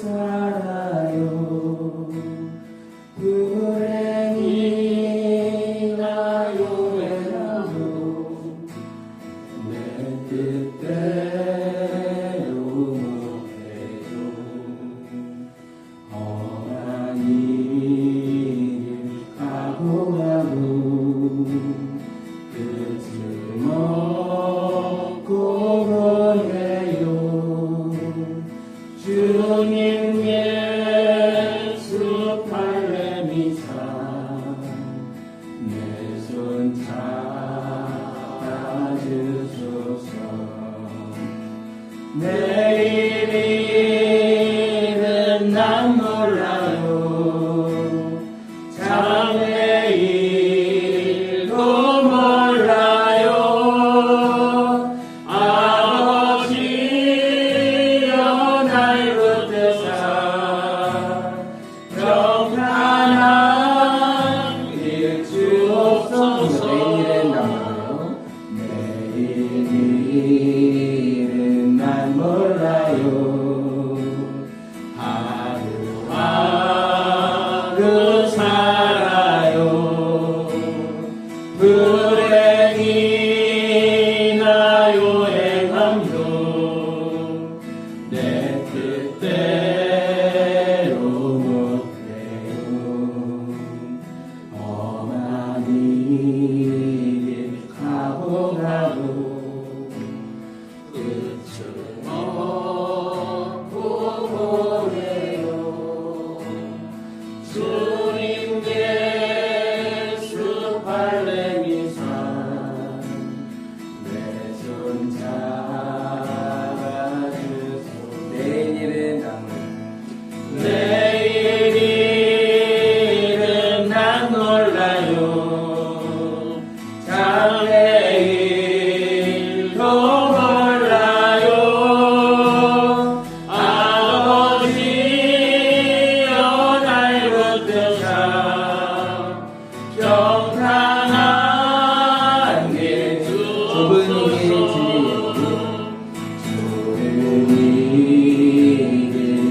살아요. 불행이 나요 외나요 내 뜻대로 못해도 험한 일을 가고 가고 끝을 먹고 보내요. 주님 예수 팔레미사 내 손 잡아주소서. 내일 일은 난 몰라요. 장래일도 몰라요. 아버지여 날 붙드사 평안한 길 주옵소서. 내일 일은 난 몰라요. 하루하루 살아요. 불행이 나요 행함도 내 뜻대로 못해요. 험한 일을 가고 가고 끝을 먹고 보내요. 주님 예수 팔레미사 내 손 잡아주소. 내일 일은 난 몰라요. 장래일도 몰라요. 아버지여 날 붙드사 평안한 길 좁은 길의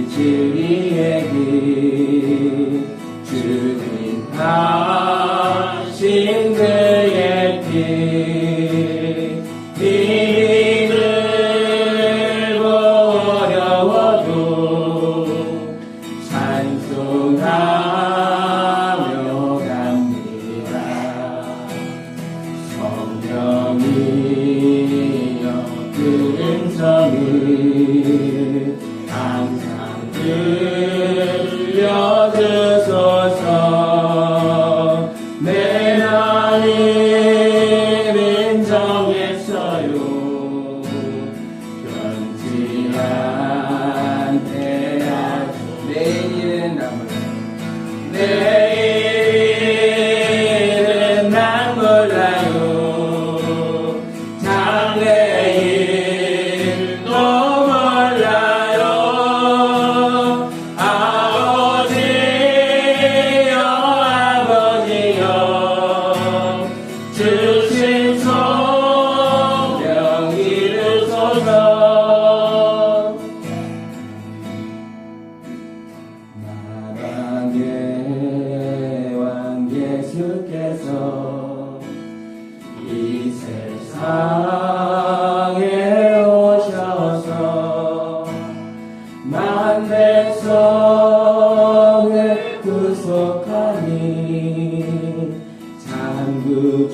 진리의 길 주님 하신 그의 길 길을 어려워도 찬송하며 갑니다. 성령이여 그 음성을 항상 들려주소서. 내 마음은 정했어요. 편지한테 아주 내일은 남을 내일은 난 몰라요. 장래일도 몰라요. 아버지여 아버지여 주신 성령 이루소서. 나방의 왕 예수께서 이 세상에 오셔서 만 백성을 구속하니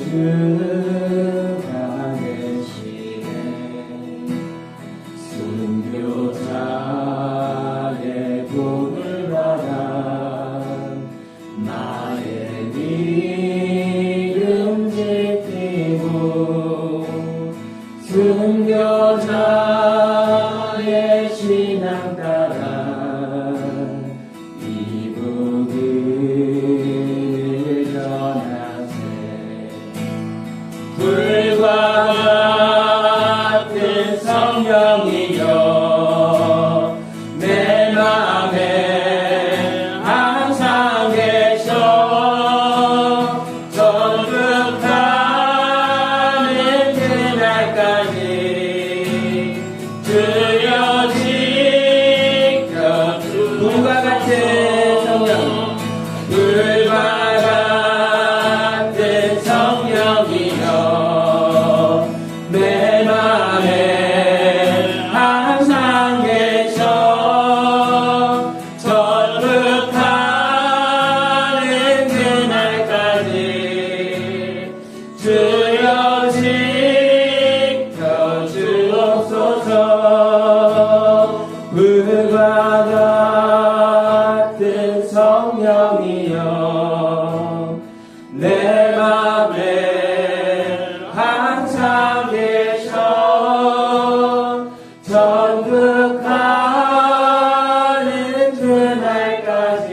장구주가 되시네. 순교자의 복을 받아 나의 이름 지키고 순교자의 신앙 따라 이 복을 전하세. 불과 같은 성령이여 내 맘에 항상 계셔. 전국하는 그날까지 주여 지켜주소서. 계셔 전국하는 그날까지 주여 지켜주옵소서. 불과 같은 성령이여 내 맘에 항상 계셔 전국하는 그날까지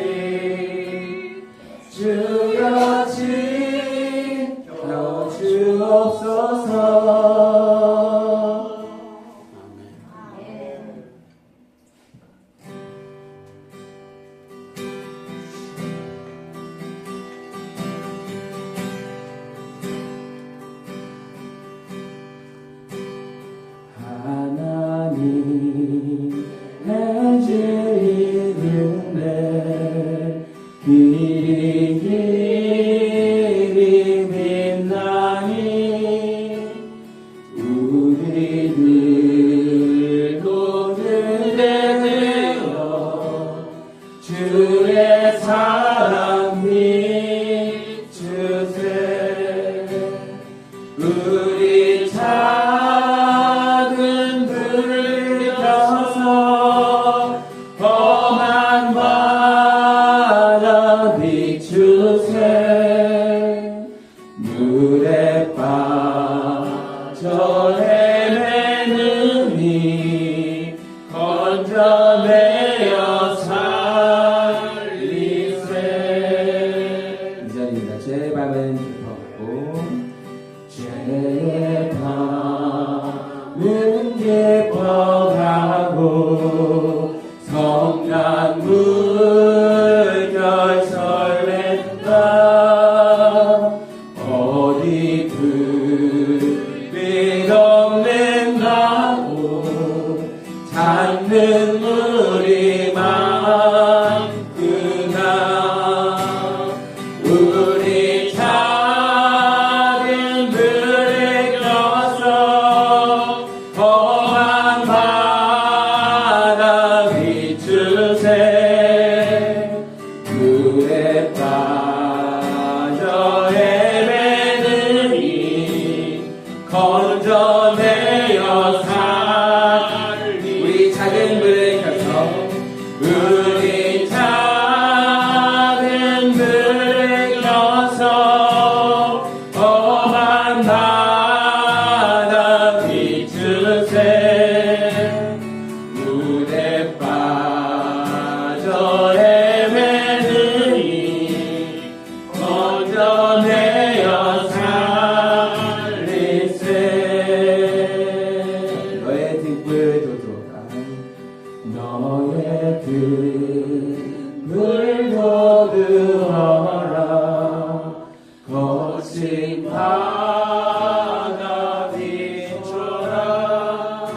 주여 지켜주옵소서. 하나님 해주이는데 길이 빛나니 우리들도 그대되어 주의 사랑 비추세. 우리 작은 불을 켜서 험한 바다 비추세. 물에 빠져 헤매는 이 건져내어 살리세. 이 자리입니다. 제 밤은 깊었고 죄의 밤은 깊어가고 성난 물결 설렌다. 어디 불빛 없는 가고 닿는 물이 많구나. 우리 작은 불을 켜서 험한 바다 비추세. 물에 빠져 헤매는 이 건져내어 살리. 우리 작은 불을 켜서 우리 작은 불을 켜서 험한 바다 비추세. 물에 빠져 헤매는 이 건져내어 살리세. 너의 등불 도도한 너의 등불 도두어라. 거친 바다 비춰라.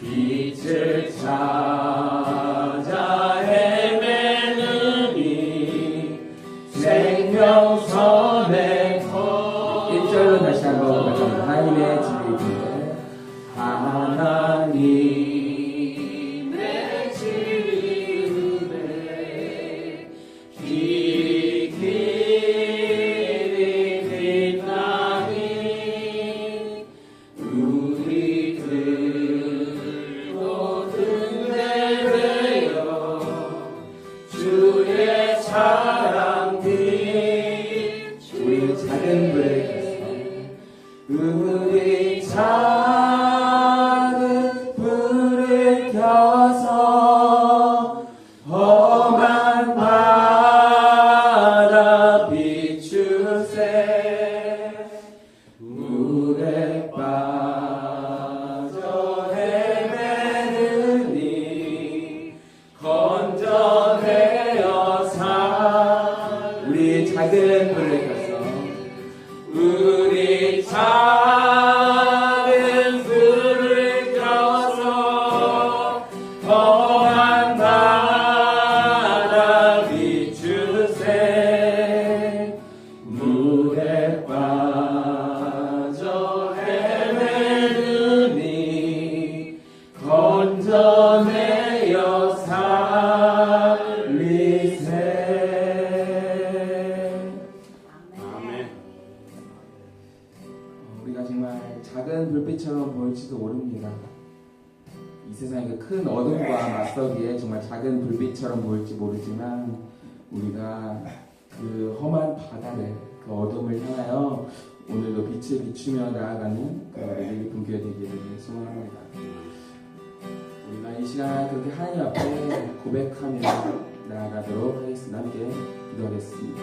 빛을 찾아 헤매는 이 생명선의 터. 1절로 다시 한번 가져옵니다. 하나님의 집이기에 하나님의 집이기에 길이 빛나니 우리들도 등대되어 주의 사랑 비추세. 우리 작은 불을 켜서 우리 작은 불을 켜서 험한 바다 비추세. 물에 빠져 헤매는 이 건져내어 살. 우리 작은 불을 켜서 우리 작은 불을 켜서 험한 바다 비추세. 물에 빠져 헤매는 이 건져 구원하여 살리세. 아멘. 우리가 정말 작은 불빛처럼 보일지도 모릅니다. 이 세상의 그 큰 어둠과 맞서기에 정말 작은 불빛처럼 보일지 모르지만 우리가 그 험한 바다를, 그 어둠을 향하여 오늘도 빛을 비추며 나아가는 그 우리들이 분교회 되기를 소원합니다. 우리가 이 시간 그렇게 하나님 앞에 고백하며 나아가도록 하겠습니다. 함께 기도하겠습니다.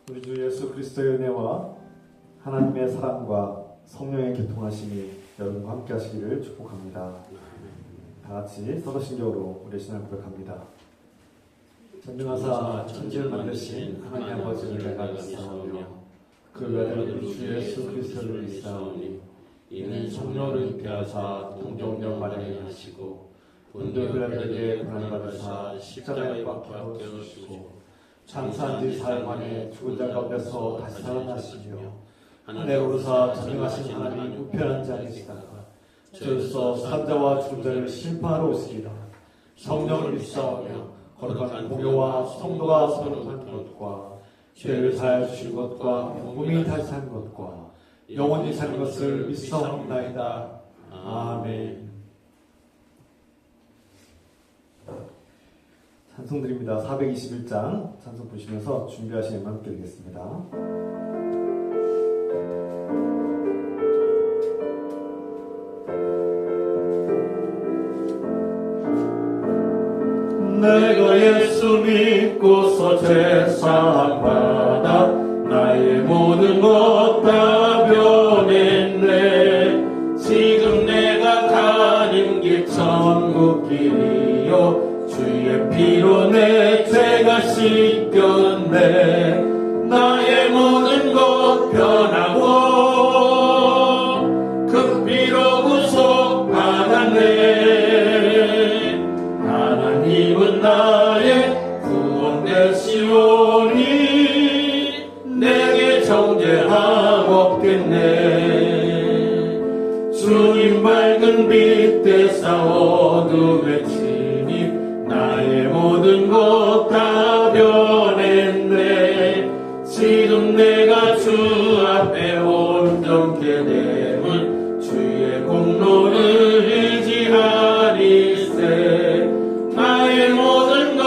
우리 주 예수 그리스도의 은혜와 하나님의 사랑과 성령의 교통하심이 여러분과 함께 하시기를 축복합니다. 다 같이 서도신경으로 우리 신앙을 고백합니다. 전능하사 천지를 만드신 하나님 아버지를 내가 믿사오며 그 외아들 우리 주 예수 그리스도를 믿사오니 이는 성령을 잉태하사 동정녀 마리아에 하시고 본들 빌라도에게 고난을 받으사 십자가에 못 박혀 죽으시고 장사한 지 사흘 만에 죽은 자 가운데서 다시 살아나시며 하늘에 오르사 전능하신 하나님이 우편한 자 아니시다가 저로서 사자와 죽은 자를 심판하러 오시리라. 성령을 믿사오며 거룩한 공교와 성도가 서로 돕는 것과 죄를 사하여 주신 것과 몸이 다시 사는 것과 영원히 사는 것을 믿사옵나이다. 아멘. 찬송드립니다. 421장 찬송 보시면서 준비하시면 함께 드리겠습니다. 내가 예수 믿고서 죄사함 받아 나의 모든 것 다 변했네. 지금 내가 가는 길 천국 길이요 주의 피로 내 죄가 씻겼네. 나의 모든 것 변하고 그 피로 구속받았네. 하나님은 나의 구원 되시오니 내게 정죄함 없겠네. 주님 밝은 빛 되사 어둠에 나의 모든 것 다 변했네. 지금 내가 주 앞에 온전케 되면 주의 공로를 의지하리세. 나의 모든 것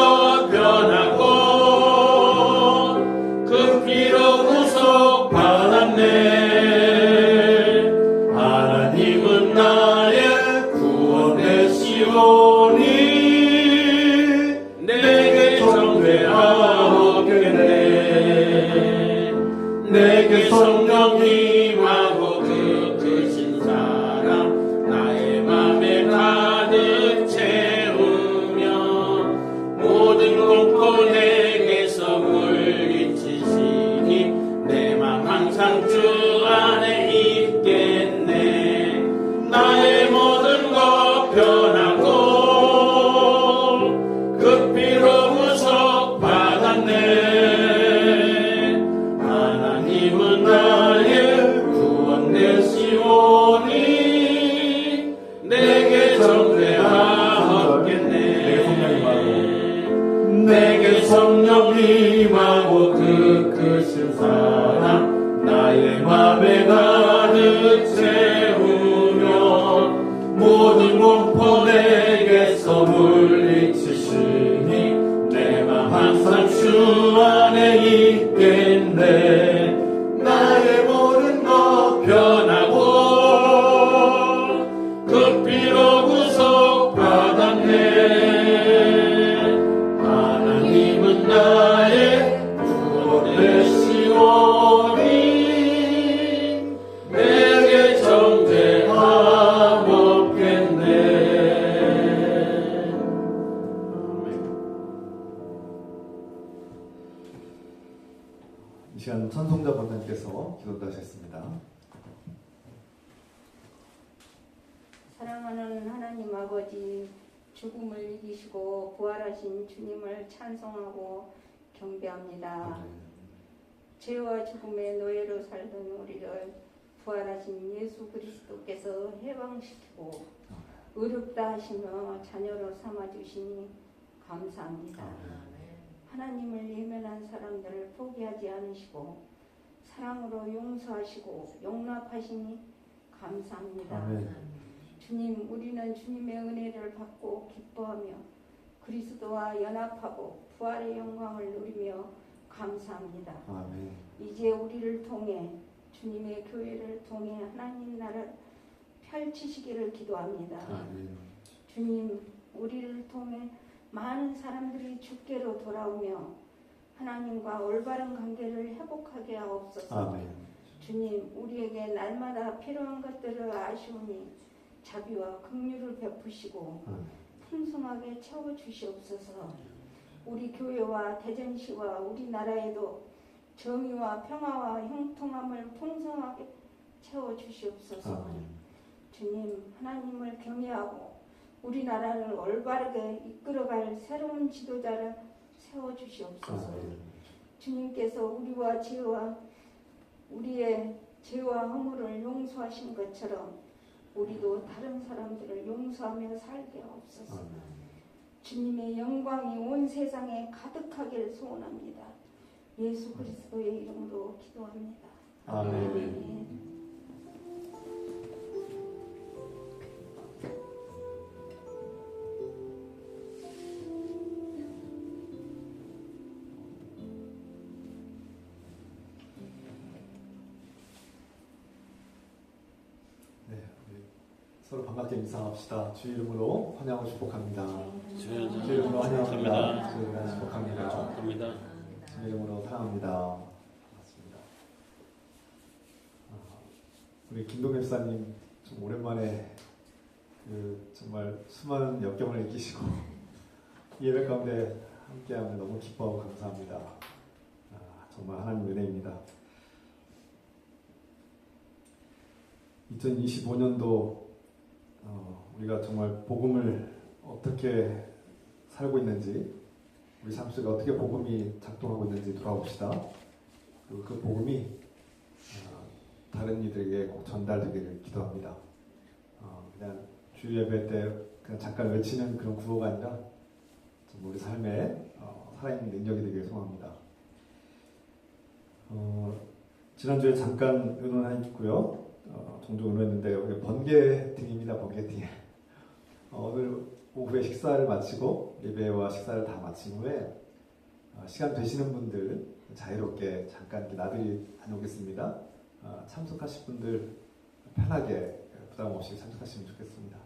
시간 천송자 권사님께서 기도하셨습니다. 사랑하는 하나님 아버지, 죽음을 이기시고 부활하신 주님을 찬송하고 경배합니다. 죄와 죽음의 노예로 살던 우리를 부활하신 예수 그리스도께서 해방시키고 의롭다 하시며 자녀로 삼아주시니 감사합니다. 하나님을 예면한 사람들을 포기하지 않으시고 사랑으로 용서하시고 용납하시니 감사합니다. 아멘. 주님, 우리는 주님의 은혜를 받고 기뻐하며 그리스도와 연합하고 부활의 영광을 누리며 감사합니다. 아멘. 이제 우리를 통해 주님의 교회를 통해 하나님 나라를 펼치시기를 기도합니다. 아멘. 주님, 우리를 통해 많은 사람들이 주께로 돌아오며 하나님과 올바른 관계를 회복하게 하옵소서. 아멘. 주님, 우리에게 날마다 필요한 것들을 아시오니 자비와 긍휼을 베푸시고 풍성하게 채워주시옵소서. 우리 교회와 대전시와 우리나라에도 정의와 평화와 형통함을 풍성하게 채워주시옵소서. 아멘. 주님, 하나님을 경외하고 우리나라를 올바르게 이끌어갈 새로운 지도자를 세워주시옵소서. 주님께서 우리의 죄와 허물을 용서하신 것처럼 우리도 다른 사람들을 용서하며 살게 하옵소서. 주님의 영광이 온 세상에 가득하길 소원합니다. 예수 그리스도의 이름으로 기도합니다. 아멘. 서로 반갑게 인사합시다. 주 이름으로 환영하고 축복합니다. 주 이름으로 환영합니다. 주 이름으로 축복합니다. 주 이름으로 사랑합니다. 반갑습니다. 우리 김동현 목사님 좀 오랜만에 정말 수많은 역경을 이기시고 예배 가운데 함께하면 너무 기뻐하고 감사합니다. 정말 하나님 은혜입니다. 2025년도 우리가 정말 복음을 어떻게 살고 있는지, 우리 삶 속에 어떻게 복음이 작동하고 있는지 돌아봅시다. 그리고 그 복음이 다른 이들에게 꼭 전달되기를 기도합니다. 그냥 주일 예배 때 그냥 잠깐 외치는 그런 구호가 아니라 우리 삶에 살아있는 능력이 되기를 소망합니다. 지난주에 잠깐 의논했고요. 종종 의논했는데 우리 번개팅입니다. 번개팅. 오늘 오후에 식사를 마치고 예배와 식사를 다 마친 후에 시간 되시는 분들 자유롭게 잠깐 이렇게 나들이 다녀오겠습니다. 참석하실 분들 편하게 부담 없이 참석하시면 좋겠습니다.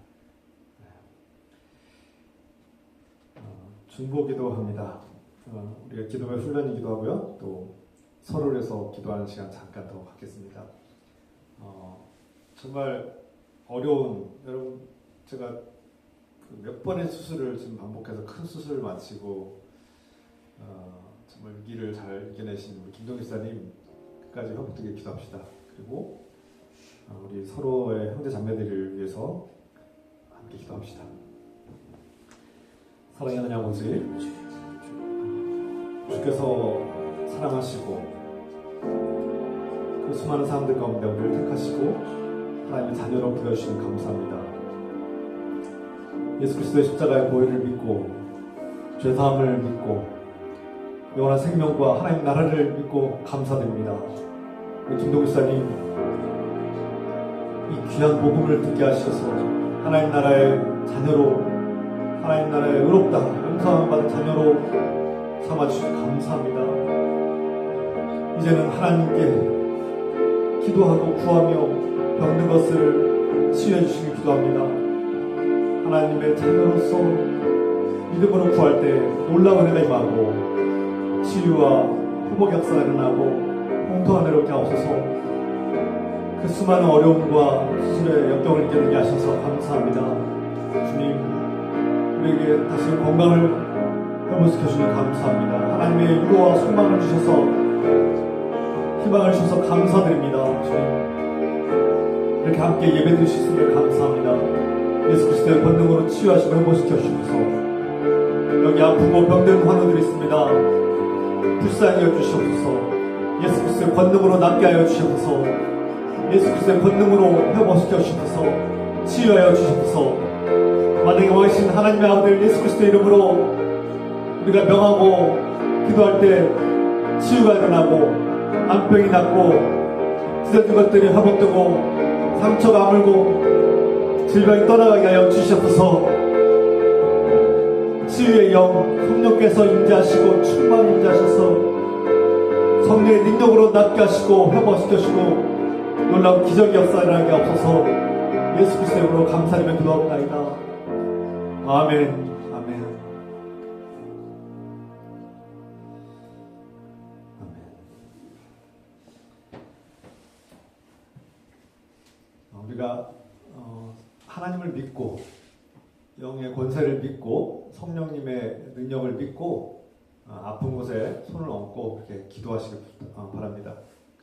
중보기도 합니다. 우리가 기도의 훈련이기도 하고요. 또 서로를 위해서 기도하는 시간 잠깐 더 갖겠습니다. 정말 어려운, 여러분 제가 몇 번의 수술을 지금 반복해서 큰 수술을 마치고 정말 위기를 잘 이겨내신 우리 김동희 목사님 끝까지 회복되게 기도합시다. 그리고 우리 서로의 형제 자매들을 위해서 함께 기도합시다. 사랑하는 아버지, 주께서 사랑하시고 그 수많은 사람들 가운데 우리를 택하시고 하나님의 자녀로 부여주시니 감사합니다. 예수 그리스도의 십자가의 보혈을 믿고 죄사함을 믿고 영원한 생명과 하나님 나라를 믿고 감사드립니다. 우리 김동희 목사님 이 귀한 복음을 듣게 하셔서 하나님 나라의 자녀로, 하나님 나라의 의롭다 용서함 받은 자녀로 삼아주시니 감사합니다. 이제는 하나님께 기도하고 구하며 병든 것을 치유해 주시길 기도합니다. 하나님의 자녀로서 믿음으로 구할 때 놀라운 은혜가 임하고 치유와 회복 역사가 일어나고 홍통한 은혜롭게 하옵소서. 그 수많은 어려움과 수술의 역경을 이겨내게 하셔서 감사합니다. 주님, 우리에게 다시 건강을 회복시켜 주시니 감사합니다. 하나님의 위로와 소망을 주셔서 희망을 주셔서 감사드립니다. 주님, 이렇게 함께 예배 드릴 수 있음을 감사합니다. 예수 그리스도의 권능으로 치유하시고 회복시켜 주셔서 여기 아프고 병든 환우들이 있습니다. 불쌍히 여주시옵소서. 예수 그리스도의 권능으로 낫게 하여 주시옵소서. 예수 그리스도의 권능으로 회복시켜 주시옵소서. 치유하여 주시옵소서. 만왕의 왕이신 하나님의 아들 예수 그리스도의 이름으로 우리가 명하고 기도할 때 치유가 일어나고 암병이 낫고 찢어진 것들이 회복되고 상처가 아물고 질병이 떠나가게 하여 주시옵소서. 치유의 영 성령께서 임재하시고 충만 임재하셔서 성령의 능력으로 낫게 하시고 회복시켜주시고 놀라운 기적이 역사 일어나게 없어서 예수 그리스도의 이름으로 감사드리며 기도합니다. 아멘. 아멘. 우리가 하나님을 믿고 영의 권세를 믿고 성령님의 능력을 믿고 아픈 곳에 손을 얹고 그렇게 기도하시길 바랍니다.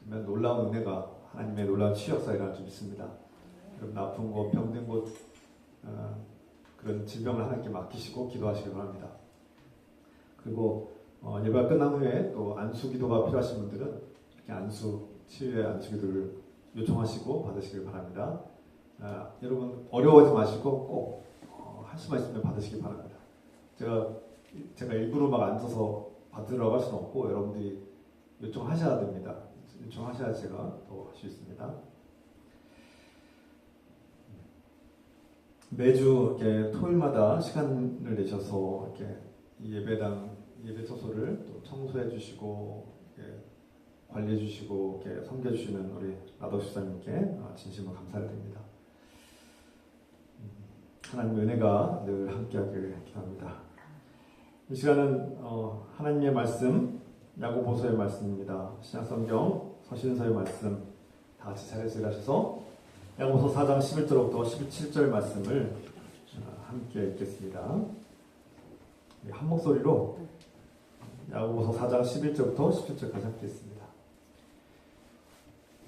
그러면 놀라운 은혜가 하나님의 놀라운 치유 역사가 일어날 줄 믿습니다. 여러분 아픈 곳, 병든 곳 그런 질병을 하나님께 맡기시고 기도하시길 바랍니다. 그리고 예배가 끝난 후에 또 안수 기도가 필요하신 분들은 이렇게 치유의 안수 기도를 요청하시고 받으시길 바랍니다. 여러분 어려워하지 마시고 꼭 할 수만 있으면 받으시길 바랍니다. 제가 일부러 막 앉아서 받으라고 할 수는 없고 여러분들이 요청하셔야 됩니다. 요청하셔야 제가 더 할 수 있습니다. 매주 이렇게 토요일마다 시간을 내셔서 이렇게 이 예배 소소를 또 청소해 주시고 관리해 주시고 이렇게 섬겨 주시는 우리 라더 집사님께 진심으로 감사를 드립니다. 하나님의 은혜가 늘 함께하길 기도합니다. 이 시간은 하나님의 말씀 야고보서의 말씀입니다. 신약성경 서신서의 말씀 다 같이 자리에서 일하셔서 야고보서 4장 11절부터 17절 말씀을 함께 읽겠습니다. 한 목소리로 야고보서 4장 11절부터 17절까지 함께 읽습니다.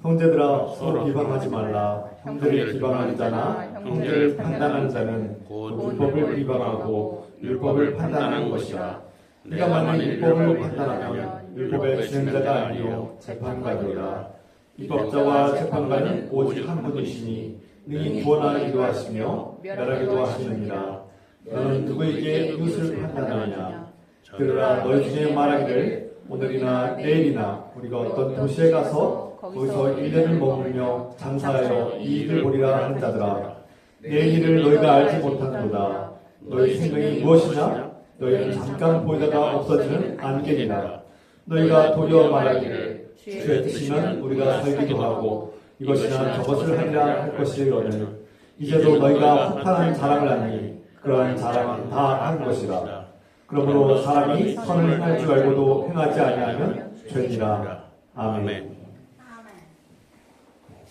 형제들아 서로 비방하지 말라. 형제를 비방하는 자나 형제를 판단하는 자는 곧 율법을 비방하고 율법을 판단하는 것이라. 네가 만일 율법을 판단하면 율법의 진행자가 아니요 재판관이라. 율법자와 재판관은 오직 한 분이시니 능히 구원하기도 하시며 멸하기도 하시느니라. 너는 누구에게 이웃을 판단하느냐? 그러나 너희 중에 말하기를 오늘이나 내일이나 우리가 어떤 도시에 가서 거기서 1년을 머물며 장사하여 이익을 보리라 하는 자들아, 내일 일을 너희가 알지 못하는도다. 너희 생명이 무엇이냐? 너희는 잠깐 보이다가 없어지는 안개니라. 너희가 도리어 말하기를 주의 뜻이면 우리가 살기도 하고 이것이나 저것을 하리라 할 것이거늘 이제도 너희가 혹한한 자랑을 하니 그러한 자랑은 다 한 것이라. 그러므로 사람이 선을 행할 줄 알고도 행하지 아니하면 죄니라. 아멘.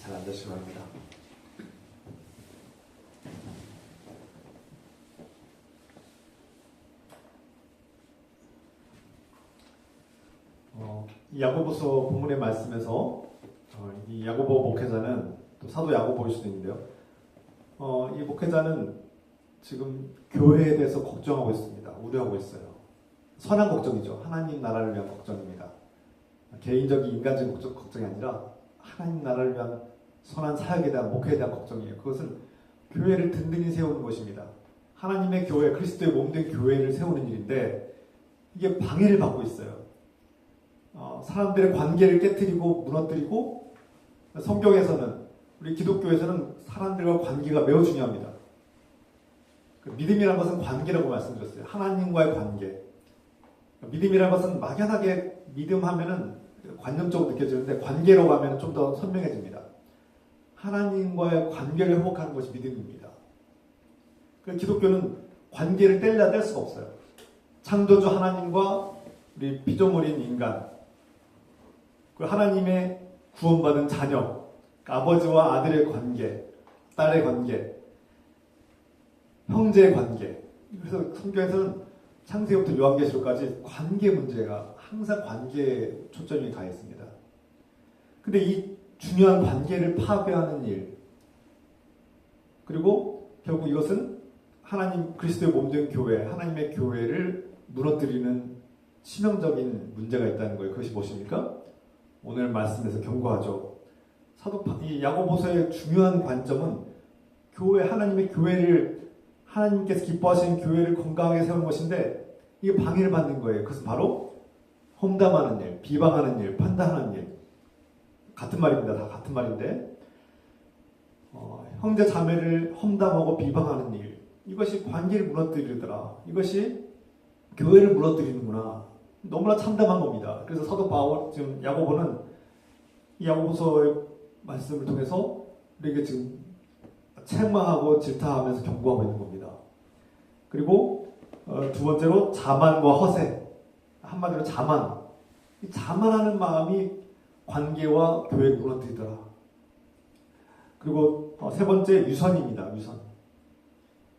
잘 앉으시기 바랍니다. 이 야고보서 본문의 말씀에서 이 야고보 목회자는 또 사도 야고보일 수도 있는데요. 이 목회자는 지금 교회에 대해서 걱정하고 있습니다. 우려하고 있어요. 선한 걱정이죠. 하나님 나라를 위한 걱정입니다. 개인적인 인간적인 걱정이 아니라 하나님 나라를 위한 선한 사역에 대한 목회에 대한 걱정이에요. 그것은 교회를 든든히 세우는 것입니다. 하나님의 교회, 그리스도의 몸된 교회를 세우는 일인데 이게 방해를 받고 있어요. 사람들의 관계를 깨트리고 무너뜨리고, 성경에서는 우리 기독교에서는 사람들과 관계가 매우 중요합니다. 믿음이라는 것은 관계라고 말씀드렸어요. 하나님과의 관계. 믿음이라는 것은 막연하게 믿음하면은 관념적으로 느껴지는데 관계로 가면 좀 더 선명해집니다. 하나님과의 관계를 회복하는 것이 믿음입니다. 기독교는 관계를 뗄래야 뗄 수가 없어요. 창조주 하나님과 우리 피조물인 인간, 그리고 하나님의 구원받은 자녀, 아버지와 아들의 관계, 딸의 관계, 형제의 관계. 그래서 성경에서는 창세기부터 요한계시록까지 관계 문제가 항상 관계에 초점이 가 있습니다. 근데 이 중요한 관계를 파괴하는 일, 그리고 결국 이것은 하나님 그리스도의 몸된 교회, 하나님의 교회를 무너뜨리는 치명적인 문제가 있다는 거예요. 그것이 무엇입니까? 오늘 말씀에서 경고하죠. 이 야고보서의 중요한 관점은 교회, 하나님의 교회를, 하나님께서 기뻐하시는 교회를 건강하게 세우는 것인데 이게 방해를 받는 거예요. 그것은 바로 험담하는 일, 비방하는 일, 판단하는 일. 같은 말입니다. 다 같은 말인데 형제 자매를 험담하고 비방하는 일, 이것이 관계를 무너뜨리더라. 이것이 교회를 무너뜨리는구나. 너무나 참담한 겁니다. 그래서 사도 바울, 지금 야고보는 이 야고보서의 말씀을 통해서 우리에게 지금 책망하고 질타하면서 경고하고 있는 겁니다. 그리고 두 번째로 자만과 허세, 한마디로 자만. 이 자만하는 마음이 관계와 교회를 무너뜨리더라. 그리고 세 번째 유선입니다. 유선.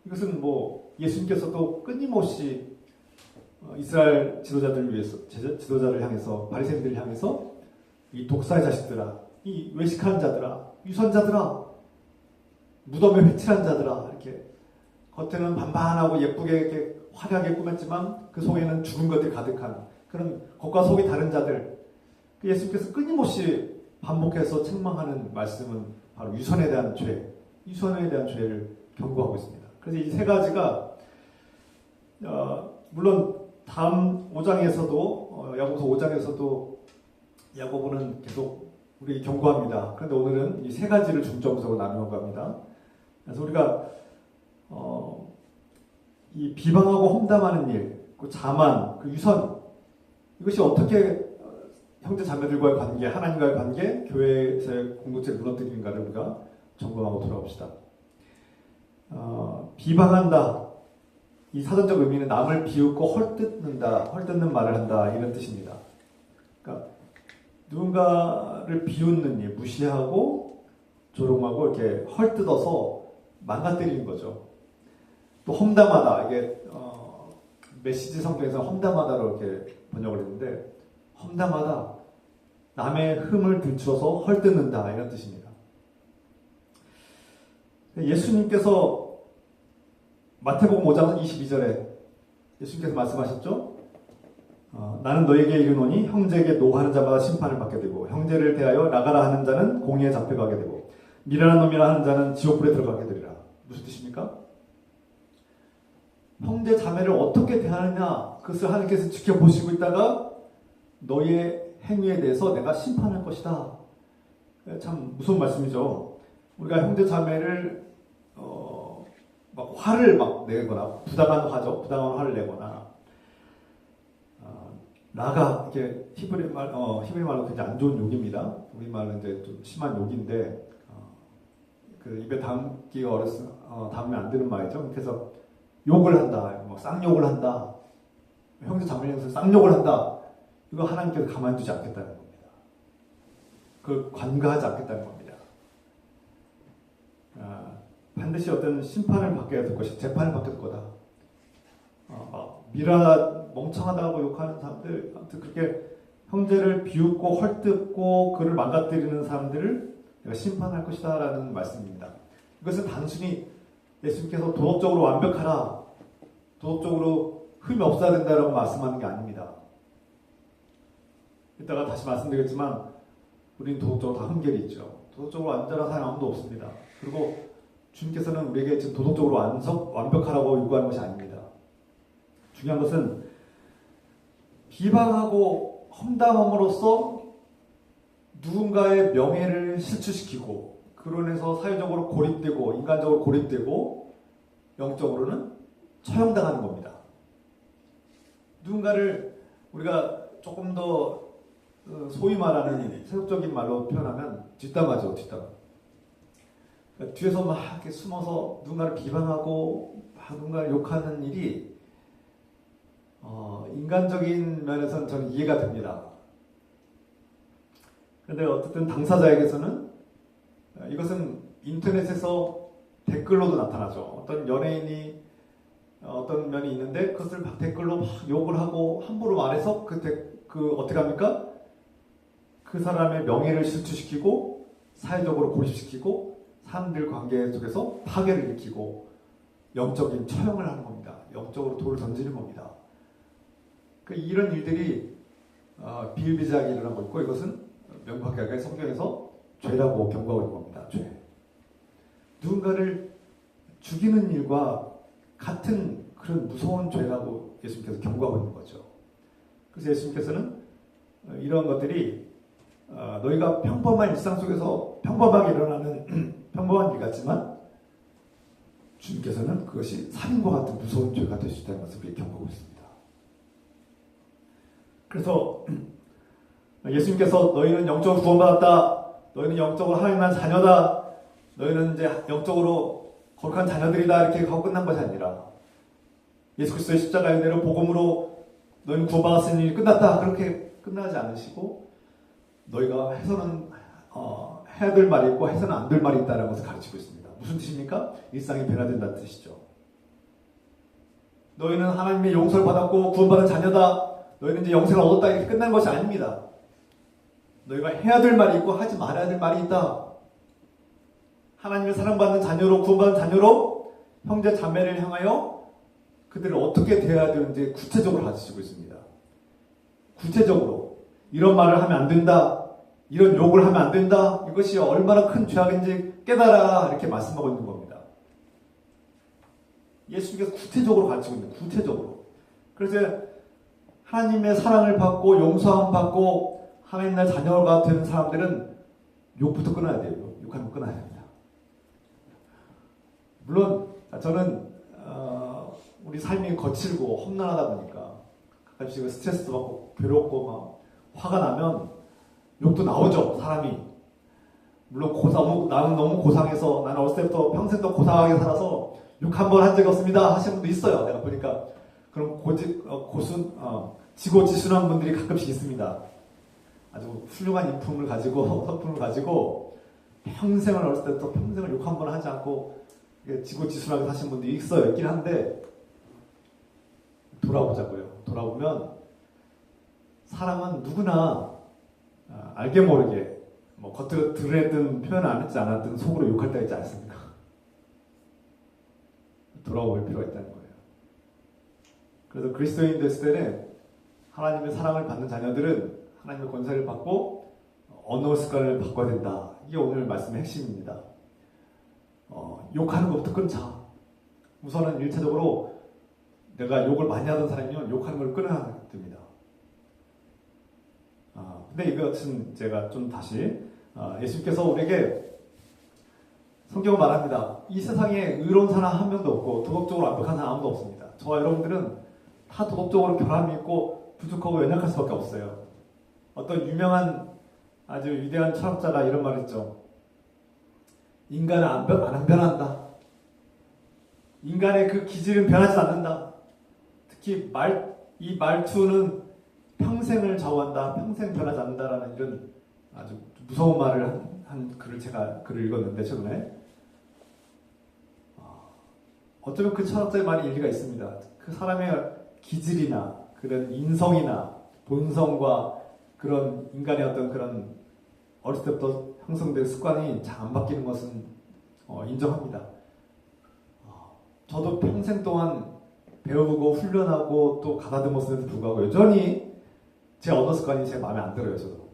이것은 뭐 예수님께서도 끊임없이 이스라엘 지도자들을 위해서, 지도자를 향해서, 바리새인들을 향해서 이 독사의 자식들아, 이 외식하는 자들아, 유선자들아, 무덤에 회칠한 자들아, 이렇게 겉에는 반반하고 예쁘게 이렇게 화려하게 꾸몄지만 그 속에는 죽은 것들이 가득한 그런 겉과 속이 다른 자들. 예수님께서 끊임없이 반복해서 책망하는 말씀은 바로 유선에 대한 죄, 유선에 대한 죄를 경고하고 있습니다. 그래서 이 세 가지가 물론 다음 5장에서도 야고보서 5장에서도 야고보는 계속 우리 경고합니다. 그런데 오늘은 이 세 가지를 중점적으로 나누려고 합니다. 그래서 우리가 이 비방하고 험담하는 일, 그 자만, 그 유선, 이것이 어떻게 형제 자매들과의 관계, 하나님과의 관계, 교회에서의 공동체를 무너뜨리는가를 우리가 점검하고 돌아봅시다. 비방한다. 이 사전적 의미는 남을 비웃고 헐뜯는다, 헐뜯는 말을 한다, 이런 뜻입니다. 그러니까 누군가를 비웃는 일, 무시하고 조롱하고 이렇게 헐뜯어서 망가뜨리는 거죠. 또 험담하다, 이게 메시지 성경에서 험담하다로 이렇게 번역을 했는데, 험담하다, 남의 흠을 들추어서 헐뜯는다, 이런 뜻입니다. 예수님께서 마태복음 5장 22절에 예수님께서 말씀하셨죠? 나는 너에게 이르노니 형제에게 노하는 자마다 심판을 받게 되고 형제를 대하여 나가라 하는 자는 공의에 잡혀가게 되고 미련한 놈이라 하는 자는 지옥불에 들어가게 되리라. 무슨 뜻입니까? 형제 자매를 어떻게 대하느냐, 그것을 하나님께서 지켜보시고 있다가 너의 행위에 대해서 내가 심판할 것이다. 참 무서운 말씀이죠. 우리가 형제 자매를 막 화를 막 내거나 부당한 화죠. 부당한 화를 내거나 나가 이렇게 히브리 말로 굉장히 안 좋은 욕입니다. 우리 말은 이제 좀 심한 욕인데 그 입에 담기가 담으면 안 되는 말이죠. 그래서 욕을 한다, 뭐 쌍욕을 한다, 형제 자매에서 쌍욕을 한다. 이거 하나님께서 가만두지 않겠다는 겁니다. 그걸 관가하지 않겠다는 겁니다. 반드시 어떤 심판을 받게 될 것이, 재판을 받게 될 거다. 멍청하다고 욕하는 사람들, 아무튼 그렇게 형제를 비웃고 헐뜯고 그를 망가뜨리는 사람들을 내가 심판할 것이다 라는 말씀입니다. 이것은 단순히 예수님께서 도덕적으로 완벽하라, 도덕적으로 흠이 없어야 된다라고 말씀하는 게 아닙니다. 이따가 다시 말씀드리겠지만 우리는 도덕적으로 다 흠결이 있죠. 도덕적으로 완전한 사람이 아무도 없습니다. 그리고 주님께서는 우리에게 지금 도덕적으로 완벽하라고 요구하는 것이 아닙니다. 중요한 것은 비방하고 험담함으로써 누군가의 명예를 실추시키고 그로 인해서 사회적으로 고립되고 인간적으로 고립되고 영적으로는 처형당하는 겁니다. 누군가를 우리가 조금 더 소위 말하는 세속적인 말로 표현하면 뒷담화죠. 뒷담화. 그러니까 뒤에서 막 이렇게 숨어서 누군가를 비방하고 누군가를 욕하는 일이 인간적인 면에서는 저는 이해가 됩니다. 그런데 어쨌든 당사자에게서는 이것은 인터넷에서 댓글로도 나타나죠. 어떤 연예인이 어떤 면이 있는데 그것을 막 댓글로 막 욕을 하고 함부로 말해서 그 어떻게 합니까? 그 사람의 명예를 실추시키고 사회적으로 고립시키고 사람들 관계 속에서 파괴를 일으키고 영적인 처형을 하는 겁니다. 영적으로 돌을 던지는 겁니다. 이런 일들이 비일비재하게 일어나고 있고 이것은 명확하게 성경에서 죄라고 경고하고 있는 겁니다. 죄. 누군가를 죽이는 일과 같은 그런 무서운 죄라고 예수님께서 경고하고 있는 거죠. 그래서 예수님께서는 이런 것들이 너희가 평범한 일상 속에서 평범하게 일어나는 평범한 일 같지만 주님께서는 그것이 살인과 같은 무서운 죄가 될 수 있다는 것을 우리에게 경고하고 있습니다. 그래서 예수님께서 너희는 영적으로 구원받았다. 너희는 영적으로 하나님의 자녀다. 너희는 이제 영적으로 거룩한 자녀들이다. 이렇게 하고 끝난 것이 아니라 예수 그리스도의 십자가의 은혜로 복음으로 너희는 구원받았으니 일이 끝났다. 그렇게 끝나지 않으시고 너희가 해서는 해야 될 말이 있고 해서는 안 될 말이 있다는 것을 가르치고 있습니다. 무슨 뜻입니까? 일상이 변화된다는 뜻이죠. 너희는 하나님의 용서를 받았고 구원받은 자녀다. 너희는 이제 영생을 얻었다. 이렇게 끝난 것이 아닙니다. 너희가 해야 될 말이 있고 하지 말아야 될 말이 있다. 하나님의 사랑받는 자녀로 구원받은 자녀로 형제 자매를 향하여 그들을 어떻게 대해야 되는지 구체적으로 가르치고 있습니다. 구체적으로 이런 말을 하면 안 된다. 이런 욕을 하면 안 된다. 이것이 얼마나 큰 죄악인지 깨달아라. 이렇게 말씀하고 있는 겁니다. 예수님께서 구체적으로 가르치고 있는 거예요. 구체적으로. 그래서 하나님의 사랑을 받고 용서함 받고 하나님 나라의 자녀가 되는 사람들은 욕부터 끊어야 돼요. 욕하면 끊어야 됩니다. 물론 저는 우리 삶이 거칠고 험난하다 보니까 가끔씩 스트레스도 받고 괴롭고 막 화가 나면 욕도 나오죠. 사람이. 물론 나는 너무 고상해서 나는 어렸을 때부터 평생 또 고상하게 살아서 욕 한 번 한 적이 없습니다 하시는 분도 있어요. 내가 보니까 그럼 지고지순한 분들이 가끔씩 있습니다. 아주 훌륭한 인품을 가지고 성품을 가지고 평생을 어렸을 때부터 평생을 욕 한 번 하지 않고 지고지순하게 사신 분들이 있긴 한데 돌아보자고요. 돌아보면 사람은 누구나 알게 모르게 뭐 겉으로 드러냈든 표현 안 했지 않았든 속으로 욕할 때가 있지 않습니까? 돌아볼 필요가 있다는 거예요. 그래서 그리스도인 됐을 때는 하나님의 사랑을 받는 자녀들은 하나님의 권세를 받고 언어 습관을 바꿔야 된다. 이게 오늘 말씀의 핵심입니다. 욕하는 것부터 끊자. 우선은 1차적으로 내가 욕을 많이 하던 사람이면 욕하는 걸 끊어야 됩니다. 근데 이것은 제가 좀 다시 예수님께서 우리에게 성경은 말합니다. 이 세상에 의로운 사람 한 명도 없고 도덕적으로 완벽한 사람 아무도 없습니다. 저와 여러분들은 다 도덕적으로 결함이 있고 부족하고 연약할 수밖에 없어요. 어떤 유명한 아주 위대한 철학자가 이런 말을 했죠. 인간은 안 변한다. 인간의 그 기질은 변하지 않는다. 특히 이 말투는 평생을 좌우한다. 평생 변하지 않는다라는 이런 아주 무서운 말을 한 글을 읽었는데 최근에 어쩌면 그 철학자의 말이 일리가 있습니다. 그 사람의 기질이나 그런 인성이나 본성과 그런 인간의 어떤 그런 어렸을 때부터 형성된 습관이 잘 안 바뀌는 것은 인정합니다. 저도 평생 동안 배우고 훈련하고 또 가다듬었음에도 불구하고 여전히 제 언어 습관이 제 마음에 안 들어요. 저도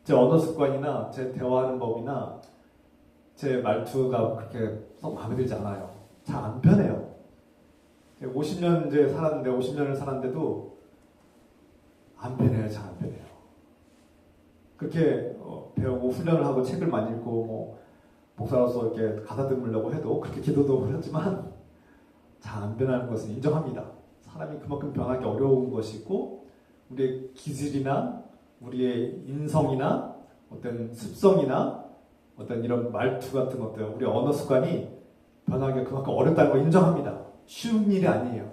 제 언어 습관이나 제 대화하는 법이나 제 말투가 그렇게 썩 마음에 들지 않아요. 잘 안 변해요. 50년 이제 살았는데 50년을 살았는데도 안 변해요. 잘 안 변해요. 그렇게 배우고 훈련을 하고 책을 많이 읽고 뭐 목사로서 이렇게 가다듬으려고 해도 그렇게 기도도 하지만 잘 안 변하는 것은 인정합니다. 사람이 그만큼 변하기 어려운 것이고 우리의 기질이나 우리의 인성이나 어떤 습성이나 어떤 이런 말투 같은 것들 우리의 언어 습관이 변하기가 그만큼 어렵다는 걸 인정합니다. 쉬운 일이 아니에요.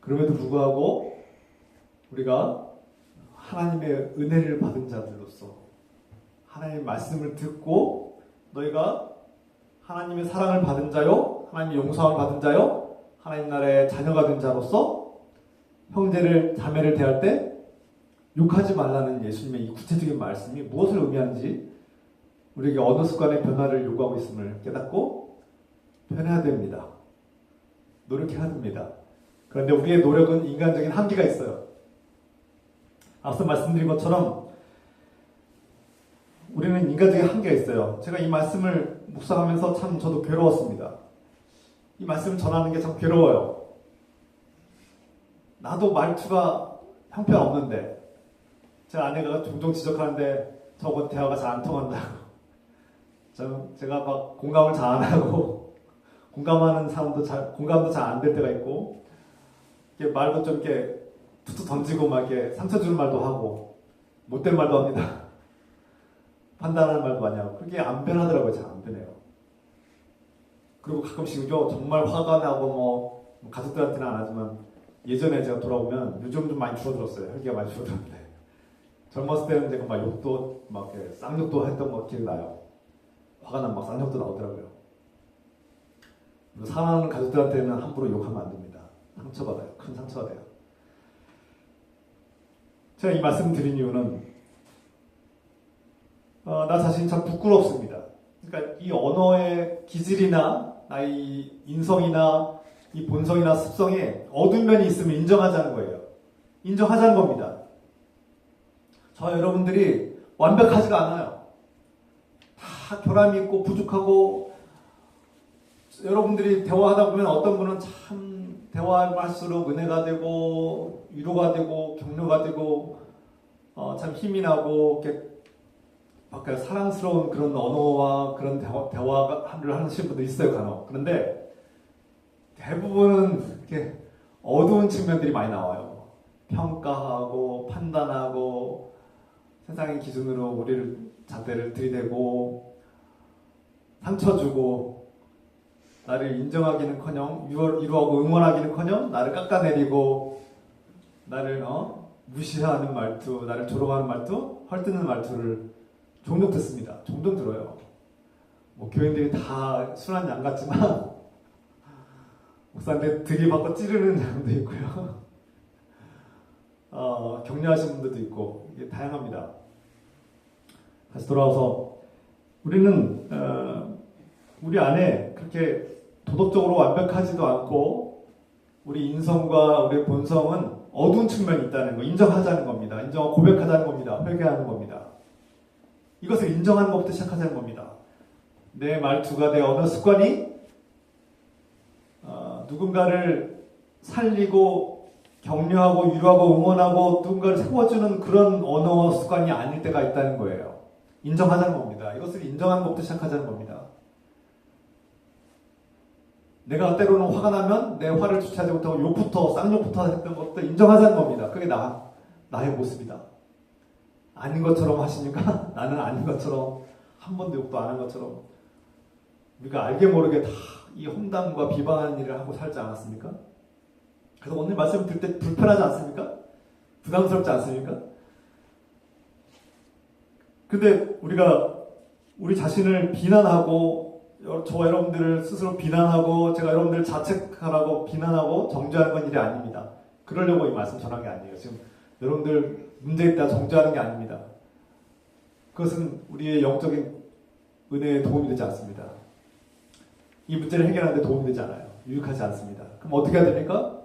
그럼에도 불구하고 우리가 하나님의 은혜를 받은 자들로서 하나님의 말씀을 듣고 너희가 하나님의 사랑을 받은 자요 하나님의 용서함을 받은 자요 하나님 나라의 자녀가 된 자로서 형제를 자매를 대할 때 욕하지 말라는 예수님의 이 구체적인 말씀이 무엇을 의미하는지 우리에게 언어 습관의 변화를 요구하고 있음을 깨닫고 변해야 됩니다. 노력해야 됩니다. 그런데 우리의 노력은 인간적인 한계가 있어요. 앞서 말씀드린 것처럼 우리는 인간적인 한계가 있어요. 제가 이 말씀을 묵상하면서 참 저도 괴로웠습니다. 이 말씀을 전하는 게 참 괴로워요. 나도 말투가 형편없는데 제 아내가 종종 지적하는데 저번 대화가 잘 안 통한다고. 제가 막 공감을 잘 안 하고 공감하는 사람도 공감도 잘 안 될 때가 있고 이렇게 말도 좀 이렇게 툭툭 던지고 막 이렇게 상처 주는 말도 하고 못된 말도 합니다. 판단하는 말도 많이 하고 그게 안 변하더라고요. 잘 안 변해요. 그리고 가끔씩요 정말 화가 나고 뭐 가족들한테는 안 하지만 예전에 제가 돌아오면 요즘 좀 많이 줄어들었어요. 혈기가 많이 줄어들었는데 젊었을 때는 제가 막 욕도 막 이렇게 쌍욕도 했던 거 기억나요. 화가 나면 막 쌍욕도 나오더라고요. 사랑하는 가족들한테는 함부로 욕하면 안 됩니다. 상처받아요. 큰 상처가 돼요. 제가 이 말씀 드린 이유는 나 자신이 참 부끄럽습니다. 그러니까 이 언어의 기질이나 나의 인성이나 이 본성이나 습성에 어두운 면이 있으면 인정하자는 거예요. 인정하자는 겁니다. 저 여러분들이 완벽하지가 않아요. 다 결함이 있고 부족하고 여러분들이 대화하다 보면 어떤 분은 참 대화할수록 은혜가 되고 위로가 되고 격려가 되고 참 힘이 나고 이렇게 밖에 사랑스러운 그런 언어와 그런 대화를 하시는 분도 있어요, 간혹. 그런데 대부분은 이렇게 어두운 측면들이 많이 나와요. 평가하고 판단하고 세상의 기준으로 우리를 잣대를 들이대고 상처 주고 나를 인정하기는커녕 위로하고 응원하기는커녕 나를 깎아내리고 나를 무시하는 말투, 나를 조롱하는 말투, 헐뜯는 말투를 종종 듣습니다. 종종 들어요. 뭐 교인들이 다 순한 양 같지만 목사한테 들이받고 찌르는 사람도 있고요. 격려하시는 분들도 있고 이게 다양합니다. 다시 돌아와서 우리는 우리 안에 그렇게 도덕적으로 완벽하지도 않고 우리 인성과 우리 본성은 어두운 측면이 있다는 거 인정하자는 겁니다. 인정하고 고백하자는 겁니다. 회개하는 겁니다. 이것을 인정하는 것부터 시작하자는 겁니다. 내 말투가 내 언어 습관이 누군가를 살리고 격려하고 위로하고 응원하고 누군가를 세워주는 그런 언어 습관이 아닐 때가 있다는 거예요. 인정하자는 겁니다. 이것을 인정하는 것부터 시작하자는 겁니다. 내가 때로는 화가 나면 내 화를 주체하지 못하고 욕부터 쌍욕부터 했던 것도 인정하자는 겁니다. 그게 나의 모습이다. 아닌 것처럼 하시니까 나는 아닌 것처럼 한 번도 욕도 안 한 것처럼 우리가 알게 모르게 다 이 험담과 비방하는 일을 하고 살지 않았습니까? 그래서 오늘 말씀 들을 때 불편하지 않습니까? 부담스럽지 않습니까? 근데 우리가 우리 자신을 비난하고 저와 여러분들을 스스로 비난하고 제가 여러분들을 자책하라고 비난하고 정죄하는 건 일이 아닙니다. 그러려고 이 말씀 전한 게 아니에요. 지금 여러분들 문제 있다 정죄하는 게 아닙니다. 그것은 우리의 영적인 은혜에 도움이 되지 않습니다. 이 문제를 해결하는 데 도움이 되지 않아요. 유익하지 않습니다. 그럼 어떻게 해야 됩니까?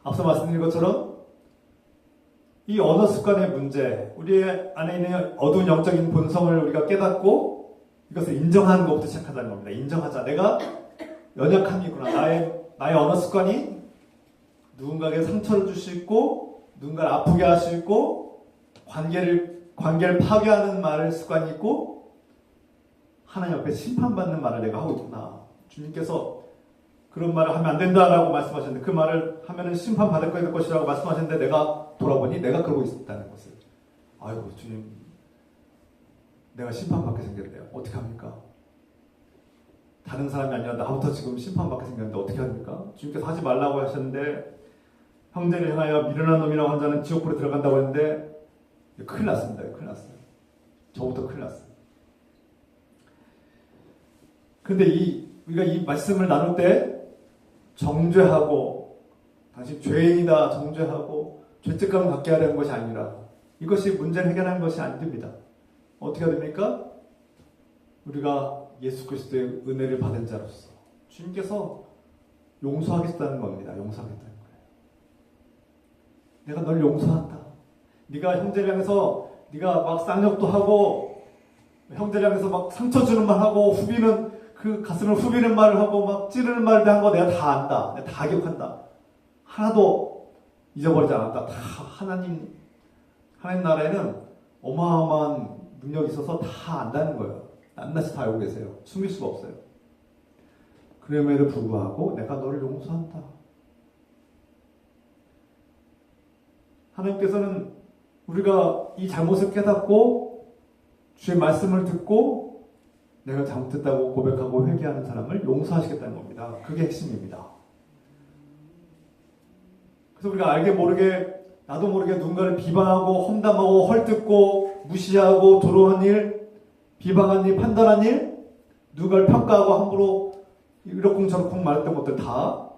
앞서 말씀드린 것처럼 이 언어 습관의 문제, 우리의 안에 있는 어두운 영적인 본성을 우리가 깨닫고 이것을 인정하는 것부터 시작하자는 겁니다. 인정하자. 내가 연약함이 있구나. 나의 언어 습관이 누군가에게 상처를 줄 수 있고 누군가를 아프게 할 수 있고 관계를 파괴하는 말을 습관이 있고 하나님 앞에 심판받는 말을 내가 하고 있구나. 주님께서 그런 말을 하면 안 된다라고 말씀하셨는데 그 말을 하면은 심판받을 것이라고 말씀하셨는데 내가 돌아보니 내가 그러고 있다는 것을. 아이고 주님 내가 심판받게 생겼대요. 어떻게 합니까? 다른 사람이 아니라 나부터 지금 심판받게 생겼는데 어떻게 합니까? 주님께서 하지 말라고 하셨는데 형제를 향하여 미련한 놈이라고 한 자는 지옥불에 들어간다고 했는데 큰일 났습니다. 큰일 났어요. 저부터 큰일 났어요. 근데 우리가 이 말씀을 나눌 때 정죄하고 당신 죄인이다 정죄하고 죄책감을 갖게 하려는 것이 아니라 이것이 문제를 해결하는 것이 안 됩니다. 어떻게 됩니까? 우리가 예수 그리스도의 은혜를 받은 자로서 주님께서 용서하겠다는 겁니다. 용서하겠다는 거예요. 내가 널 용서한다. 네가 형제를 향해서 네가 막 쌍욕도 하고 형제를 향해서 막 상처 주는 말 하고 후비는 그 가슴을 후비는 말을 하고 막 찌르는 말을 한 거 내가 다 안다. 내가 다 기억한다. 하나도 잊어버리지 않았다. 다 하나님 나라에는 어마어마한 능력이 있어서 다 안다는 거예요. 낱낱이 다 알고 계세요. 숨길 수가 없어요. 그럼에도 불구하고 내가 너를 용서한다. 하나님께서는 우리가 이 잘못을 깨닫고 주의 말씀을 듣고 내가 잘못했다고 고백하고 회개하는 사람을 용서하시겠다는 겁니다. 그게 핵심입니다. 그래서 우리가 알게 모르게 나도 모르게 누군가를 비방하고 험담하고 헐뜯고 무시하고 조롱한 일, 비방한 일, 판단한 일, 누군가를 평가하고 함부로 이러쿵저러쿵 말했던 것들 다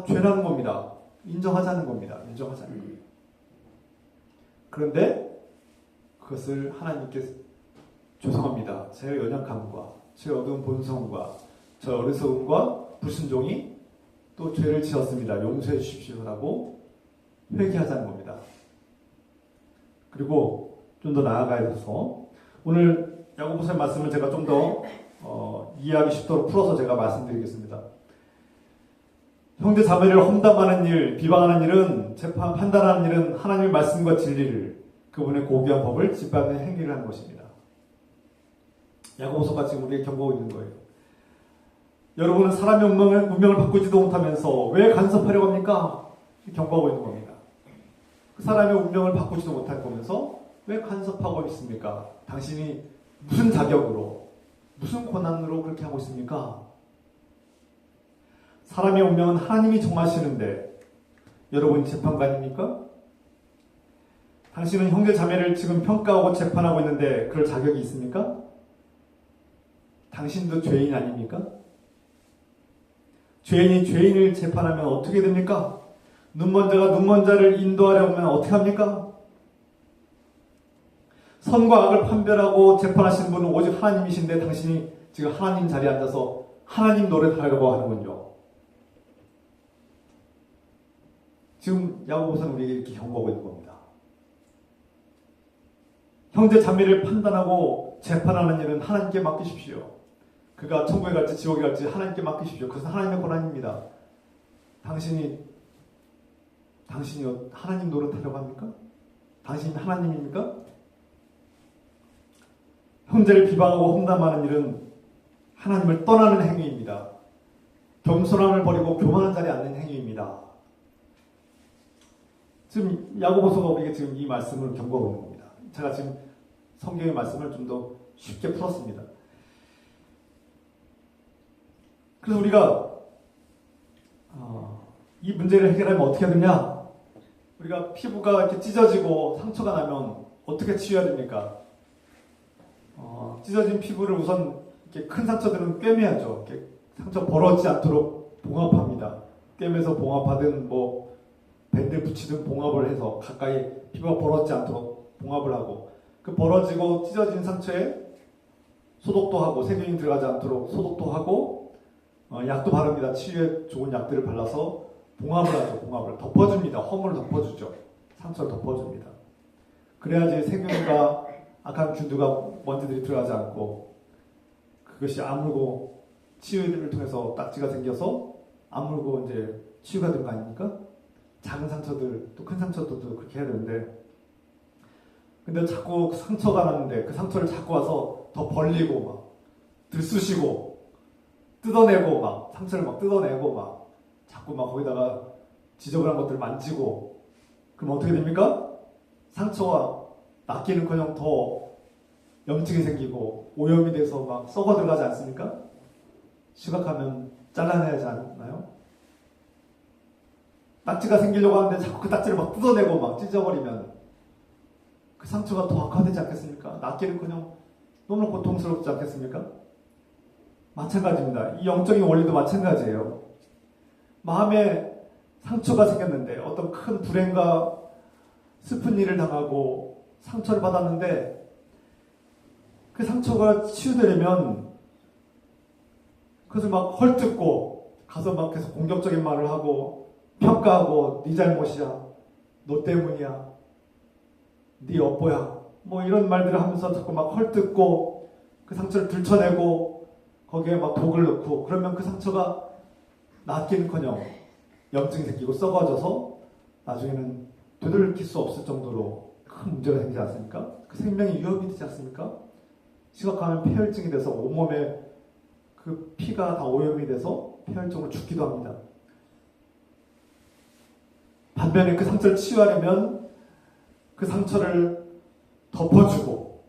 죄라는 겁니다. 인정하자는 겁니다. 인정하자는 거예요. 그런데 그것을 하나님께 죄송합니다. 제 연약함과 제 어두운 본성과 제 어리석음과 불순종이 또 죄를 지었습니다. 용서해 주십시오라고 회개하자는 겁니다. 그리고 좀 더 나아가서 오늘 야고보서의 말씀을 제가 좀 더 이해하기 쉽도록 풀어서 제가 말씀드리겠습니다. 형제 자매를 험담하는 일, 비방하는 일은 재판, 판단하는 일은 하나님의 말씀과 진리를 그분의 고귀한 법을 짓밟는 행위를 하는 것입니다. 야고보서가 지금 우리에게 경고하고 있는 거예요. 여러분은 사람의 운명을 바꾸지도 못하면서 왜 간섭하려고 합니까? 경고하고 있는 겁니다. 그 사람의 운명을 바꾸지도 못할 거면서 왜 간섭하고 있습니까? 당신이 무슨 자격으로, 무슨 권한으로 그렇게 하고 있습니까? 사람의 운명은 하나님이 정하시는데 여러분 재판관입니까? 당신은 형제 자매를 지금 평가하고 재판하고 있는데 그럴 자격이 있습니까? 당신도 죄인 아닙니까? 죄인이 죄인을 재판하면 어떻게 됩니까? 눈먼 자가 눈먼 자를 인도하려고 하면 어떻게 합니까? 선과 악을 판별하고 재판하시는 분은 오직 하나님이신데 당신이 지금 하나님 자리에 앉아서 하나님 노릇하려고 하는군요. 지금 야고보서는 우리에게 이렇게 경고하고 있는 겁니다. 형제 자매를 판단하고 재판하는 일은 하나님께 맡기십시오. 그가 천국에 갈지 지옥에 갈지 하나님께 맡기십시오. 그것은 하나님의 권한입니다. 당신이 하나님 노릇하려고 합니까? 당신이 하나님입니까? 형제를 비방하고 험담하는 일은 하나님을 떠나는 행위입니다. 겸손함을 버리고 교만한 자리에 앉는 행위입니다. 지금 야고보서가 우리에게 지금 이 말씀을 경고하고 있는 겁니다. 제가 지금 성경의 말씀을 좀 더 쉽게 풀었습니다. 그래서 우리가 이 문제를 해결하면 어떻게 되냐? 우리가 피부가 이렇게 찢어지고 상처가 나면 어떻게 치유해야 됩니까? 찢어진 피부를 우선 이렇게 큰 상처들은 꿰매야죠. 이렇게 상처 벌어지지 않도록 봉합합니다. 꿰매서 봉합하든 뭐 밴드 붙이든 봉합을 해서 가까이 피부가 벌어지지 않도록 봉합을 하고 그 벌어지고 찢어진 상처에 소독도 하고 세균이 들어가지 않도록 소독도 하고 약도 바릅니다. 치유에 좋은 약들을 발라서 봉합을 하죠. 봉합을 덮어줍니다. 허물을 덮어주죠. 상처를 덮어줍니다. 그래야지 세균과 악한 균들과 먼지들이 들어가지 않고 그것이 아물고 치유를 통해서 딱지가 생겨서 아물고 이제 치유가 되는 거 아닙니까? 작은 상처들 또 큰 상처들도 그렇게 해야 되는데 근데 자꾸 상처가 났는데 그 상처를 자꾸 와서 더 벌리고 막 들쑤시고 뜯어내고 막 상처를 막 뜯어내고 막 자꾸 막 거기다가 지저분한 것들 만지고 그럼 어떻게 됩니까? 상처가 낫기는커녕 더 염증이 생기고 오염이 돼서 막 썩어 들어가지 않습니까? 심각하면 잘라내야 하지 않나요? 딱지가 생기려고 하는데 자꾸 그 딱지를 막 뜯어내고 막 찢어버리면 그 상처가 더 악화되지 않겠습니까? 낫기는커녕 너무나 고통스럽지 않겠습니까? 마찬가지입니다. 이 영적인 원리도 마찬가지예요. 마음에 상처가 생겼는데 어떤 큰 불행과 슬픈 일을 당하고 상처를 받았는데 그 상처가 치유되려면 그것을 막 헐뜯고 가서 막 계속 공격적인 말을 하고 평가하고 네 잘못이야, 너 때문이야, 네 업보야, 뭐 이런 말들을 하면서 자꾸 막 헐뜯고 그 상처를 들춰내고 거기에 막 독을 넣고 그러면 그 상처가 낫기는커녕 염증이 생기고 썩어져서 나중에는 되돌릴 수 없을 정도로 큰 문제가 생기지 않습니까? 그 생명이 위협이 되지 않습니까? 심각하면 폐혈증이 돼서 온몸에 그 피가 다 오염이 돼서 폐혈증으로 죽기도 합니다. 반면에 그 상처를 치유하려면 그 상처를 덮어주고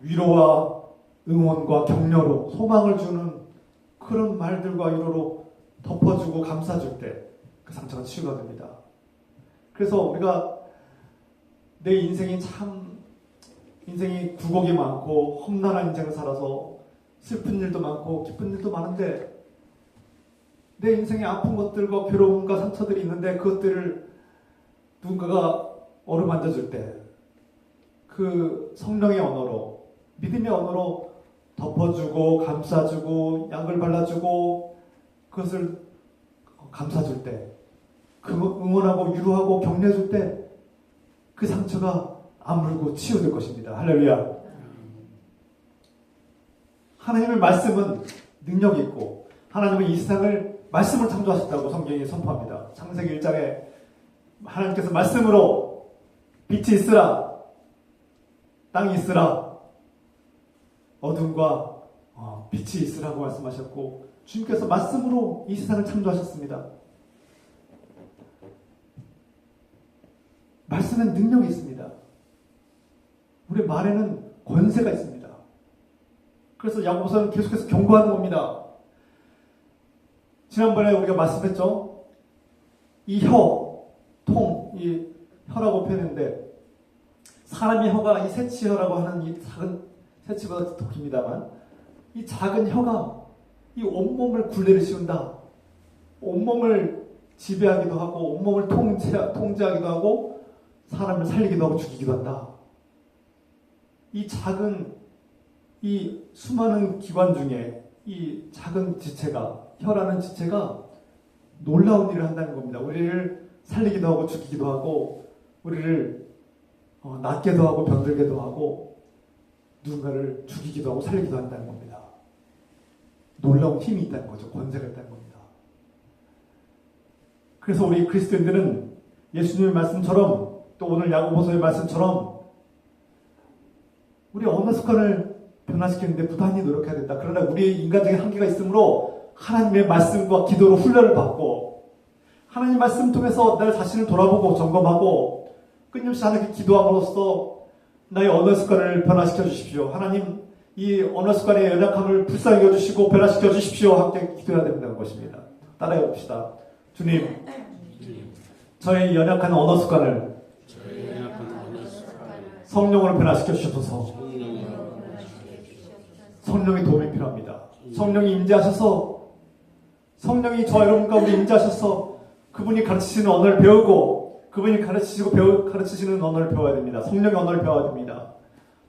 위로와 응원과 격려로 소망을 주는 그런 말들과 위로로 덮어주고 감싸줄 때 그 상처가 치유가 됩니다. 그래서 우리가 내 인생이 굴곡이 많고 험난한 인생을 살아서 슬픈 일도 많고 기쁜 일도 많은데 내 인생에 아픈 것들과 괴로움과 상처들이 있는데 그것들을 누군가가 어루만져 줄 때 그 성령의 언어로 믿음의 언어로 덮어주고 감싸주고 약을 발라주고 그것을 감싸줄 때 그 응원하고 위로하고 격려해줄 때 그 상처가 아물고 치유될 것입니다. 할렐루야. 하나님의 말씀은 능력이 있고 하나님은 이 세상을 말씀을 창조하셨다고 성경이 선포합니다. 창세기 1장에 하나님께서 말씀으로 빛이 있으라, 땅이 있으라, 어둠과 빛이 있으라고 말씀하셨고 주님께서 말씀으로 이 세상을 창조하셨습니다. 말씀엔 능력이 있습니다. 우리 말에는 권세가 있습니다. 그래서 야고보서는 계속해서 경고하는 겁니다. 지난번에 우리가 말씀했죠. 이 이 혀라고 표현했는데 사람의 혀가 이 새치혀라고 하는 이 작은 새치보다 더 깁니다만 이 작은 혀가 이 온몸을 굴레를 씌운다. 온몸을 지배하기도 하고 온몸을 통제하기도 하고 사람을 살리기도 하고 죽이기도 한다. 이 작은 이 수많은 기관 중에 이 작은 지체가 혀라는 지체가 놀라운 일을 한다는 겁니다. 우리를 살리기도 하고 죽이기도 하고 우리를 낫게도 하고 병들게도 하고 누군가를 죽이기도 하고 살리기도 한다는 겁니다. 놀라운 힘이 있다는 거죠. 권세가 있다는 겁니다. 그래서 우리 그리스도인들은 예수님의 말씀처럼 또 오늘 야고보서의 말씀처럼 우리 언어 습관을 변화시키는데 부단히 노력해야 된다. 그러나 우리의 인간적인 한계가 있으므로 하나님의 말씀과 기도로 훈련을 받고 하나님 말씀 통해서 내 자신을 돌아보고 점검하고 끊임없이 하나님께 기도함으로써 나의 언어 습관을 변화시켜 주십시오. 하나님 이 언어 습관의 연약함을 불쌍히 여주시고 변화시켜 주십시오. 함께 기도해야 된다는 것입니다. 따라해 봅시다. 주님, 저의 연약한 언어 습관을 성령으로 변화시켜 주셔서 성령의 도움이 필요합니다. 성령이 임재하셔서 성령이 저와 여러분 가운데 임재하셔서 그분이 가르치시는 언어를 배우고 그분이 가르치시는 언어를 배워야 됩니다. 성령의 언어를 배워야 됩니다.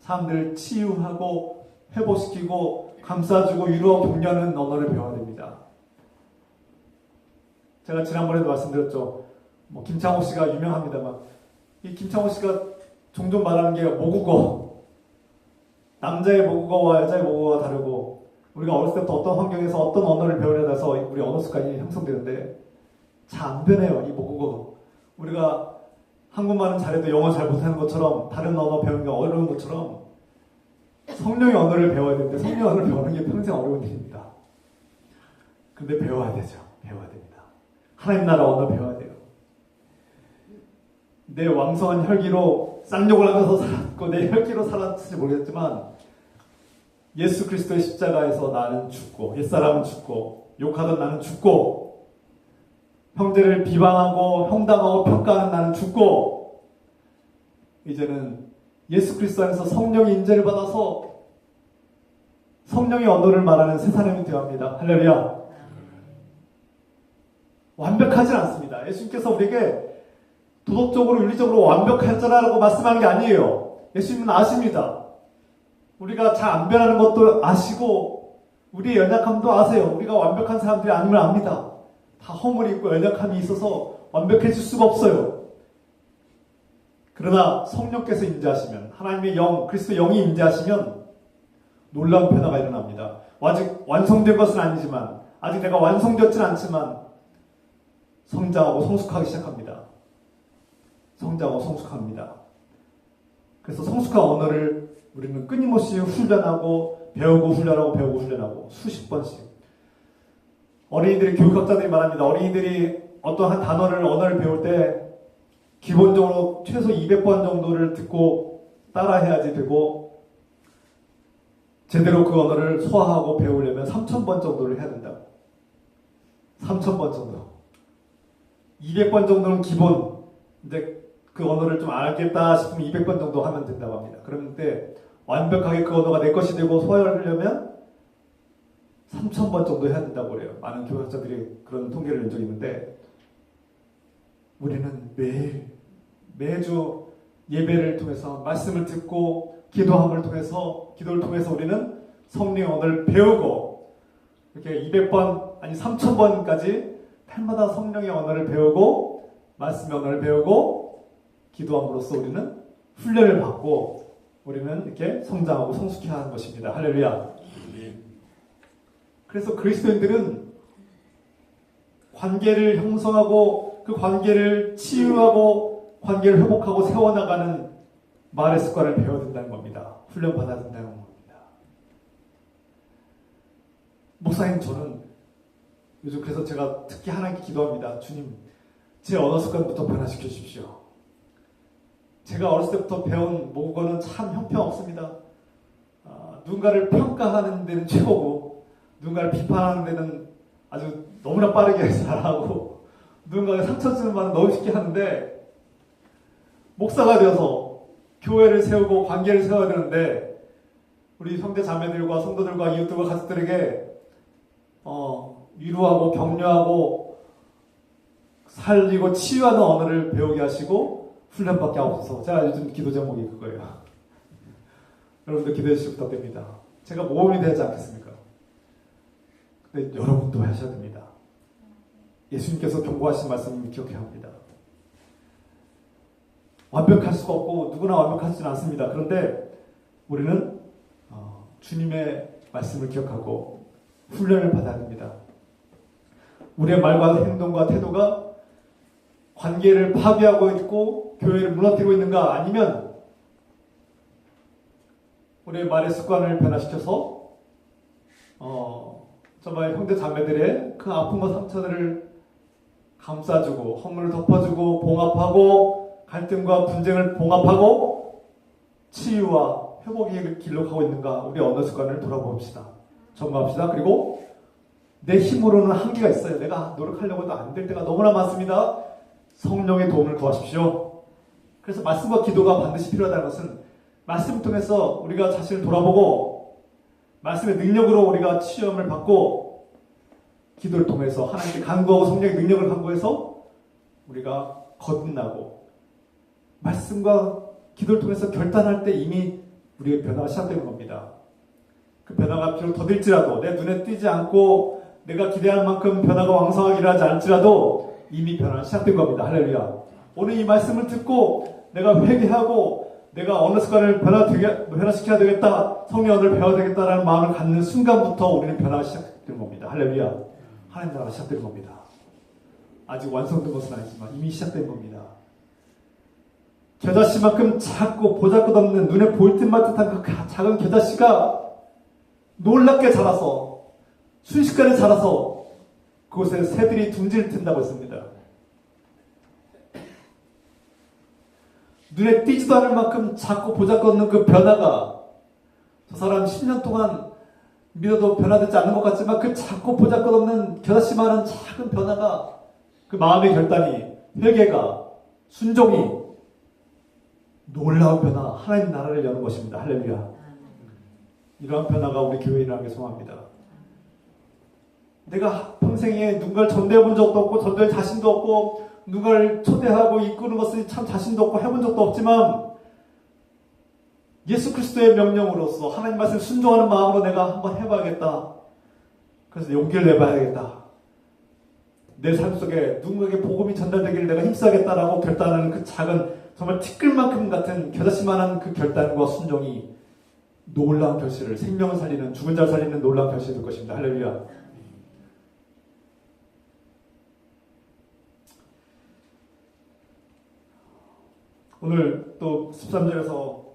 사람들을 치유하고 회복시키고 감싸주고 위로하고 격려하는 언어를 배워야 됩니다. 제가 지난번에도 말씀드렸죠. 김창호 씨가 유명합니다만 이 김창호 씨가 종종 말하는 게 모국어, 남자의 모국어와 여자의 모국어가 다르고 우리가 어렸을 때부터 어떤 환경에서 어떤 언어를 배우려다 해서 우리 언어 습관이 형성되는데 잘 안 변해요. 이 모국어. 우리가 한국말은 잘해도 영어 잘 못하는 것처럼 다른 언어 배우는 게 어려운 것처럼 성령의 언어를 배워야 되는데 성령의 언어를 배우는 게 평생 어려운 일입니다. 근데 배워야 되죠. 배워야 됩니다. 하나님 나라 언어 배워야 돼요. 내 왕성한 혈기로 쌍욕을 하면서 살았고 내 혈기로 살았을지 모르겠지만 예수 그리스도의 십자가에서 나는 죽고 옛사람은 죽고 욕하던 나는 죽고 형제를 비방하고 형당하고 평가하는 나는 죽고 이제는 예수 그리스도 안에서 성령의 인재를 받아서 성령의 언어를 말하는 새 사람이 되어야 합니다. 할렐루야. 완벽하진 않습니다. 예수님께서 우리에게 도덕적으로 윤리적으로 완벽하잖아라고 말씀하는 게 아니에요. 예수님은 아십니다. 우리가 잘 안 변하는 것도 아시고 우리의 연약함도 아세요. 우리가 완벽한 사람들이 아님을 압니다. 다 허물이 있고 연약함이 있어서 완벽해질 수가 없어요. 그러나 성령께서 임재하시면, 하나님의 영, 그리스도 영이 임재하시면 놀라운 변화가 일어납니다. 아직 완성된 것은 아니지만, 아직 내가 완성되었지는 않지만 성장하고 성숙하기 시작합니다. 성장하고 성숙합니다. 그래서 성숙한 언어를 우리는 끊임없이 훈련하고 배우고 훈련하고 배우고 훈련하고 수십 번씩. 어린이들이, 교육학자들이 말합니다. 어린이들이 어떠한 언어를 배울 때 기본적으로 최소 200번 정도를 듣고 따라해야지 되고, 제대로 그 언어를 소화하고 배우려면 3000번 정도를 해야 된다고. 3000번 정도. 200번 정도는 기본. 이제 그 언어를 좀 알겠다 싶으면 200번 정도 하면 된다고 합니다. 그런데 완벽하게 그 언어가 내 것이 되고 소화하려면 3000번 정도 해야 된다고 그래요. 많은 교육학자들이 그런 통계를 낸 적이 있는데, 우리는 매주 예배를 통해서 말씀을 듣고 기도함을 통해서, 기도를 통해서 우리는 성령의 언어를 배우고, 이렇게 200번 아니 3000번까지 날마다 성령의 언어를 배우고 말씀의 언어를 배우고 기도함으로써 우리는 훈련을 받고 우리는 이렇게 성장하고 성숙해야 하는 것입니다. 할렐루야. 그래서 그리스도인들은 관계를 형성하고 그 관계를 치유하고 관계를 회복하고 세워나가는 말의 습관을 배워야 된다는 겁니다. 훈련받아야 된다는 겁니다. 목사님, 저는 요즘 그래서 제가 특히 하나님께 기도합니다. 주님, 제 언어 습관부터 변화시켜 주십시오. 제가 어렸을 때부터 배운 모국어는 참 형편없습니다. 누군가를 평가하는 데는 최고고, 누군가를 비판하는 데는 아주 너무나 빠르게 잘하고, 누군가가 상처 주는 말은 너무 쉽게 하는데, 목사가 되어서 교회를 세우고 관계를 세워야 되는데, 우리 형제 자매들과 성도들과 이웃들과 가족들에게 위로하고 격려하고 살리고 치유하는 언어를 배우게 하시고 훈련받게 하옵소서. 제가 요즘 기도 제목이 그거예요. 여러분들 기도해 주시기 부탁드립니다. 제가 모험이 되지 않겠습니까? 근데 여러분도 하셔야 됩니다. 예수님께서 경고하신 말씀을 기억해야 합니다. 완벽할 수가 없고 누구나 완벽하지는 않습니다. 그런데 우리는 주님의 말씀을 기억하고 훈련을 받아야 됩니다. 우리의 말과 행동과 태도가 관계를 파괴하고 있고 교회를 무너뜨리고 있는가, 아니면 우리의 말의 습관을 변화시켜서 정말 형제 자매들의 그 아픔과 상처들을 감싸주고 허물을 덮어주고 봉합하고 갈등과 분쟁을 봉합하고 치유와 회복의 길로 가고 있는가, 우리 언어 습관을 돌아봅시다. 점검합시다. 그리고 내 힘으로는 한계가 있어요. 내가 노력하려고 해도 안 될 때가 너무나 많습니다. 성령의 도움을 구하십시오. 그래서 말씀과 기도가 반드시 필요하다는 것은 말씀을 통해서 우리가 자신을 돌아보고 말씀의 능력으로 우리가 치유함을 받고 기도를 통해서 하나님께 간구하고 성령의 능력을 간구해서 우리가 거듭나고 말씀과 기도를 통해서 결단할 때 이미 우리의 변화가 시작되는 겁니다. 그 변화가 비록 더딜지라도 내 눈에 띄지 않고 내가 기대할 만큼 변화가 왕성하게 일어나지 않을지라도 이미 변화가 시작된 겁니다. 할렐루야. 오늘 이 말씀을 듣고 내가 회개하고 내가 언어 습관을 변화시켜야 되겠다, 성령 언어를 배워야 되겠다라는 마음을 갖는 순간부터 우리는 변화가 시작된 겁니다. 할렐루야. 하나님 나라가 시작된 겁니다. 아직 완성된 것은 아니지만 이미 시작된 겁니다. 겨자씨만큼 작고 보잘것없는 눈에 보일 듯말 듯한 그 작은 겨자씨가 놀랍게 자라서 순식간에 자라서 그곳에 새들이 둥지를 튼다고 했습니다. 눈에 띄지도 않을 만큼 작고 보잘것없는 그 변화가, 저 사람 10년 동안 믿어도 변화되지 않는 것 같지만 그 작고 보잘것없는 겨자씨만한 작은 변화가, 그 마음의 결단이, 회개가, 순종이 놀라운 변화, 하나님 나라를 여는 것입니다. 할렐루야. 이러한 변화가 우리 교회에 일어나게 소망합니다. 내가 평생에 누군가를 전도해 본 적도 없고 전도할 자신도 없고 누가를 초대하고 이끄는 것은 참 자신도 없고 해본 적도 없지만 예수 그리스도의 명령으로서 하나님 말씀 순종하는 마음으로 내가 한번 해봐야겠다. 그래서 용기를 내봐야겠다. 내 삶 속에 누군가에게 복음이 전달되기를 내가 힘써야겠다라고 결단하는 그 작은 정말 티끌만큼 같은 겨자씨만한 그 결단과 순종이 놀라운 결실을, 생명을 살리는, 죽은 자를 살리는 놀라운 결실이 될 것입니다. 할렐루야. 오늘 또 13절에서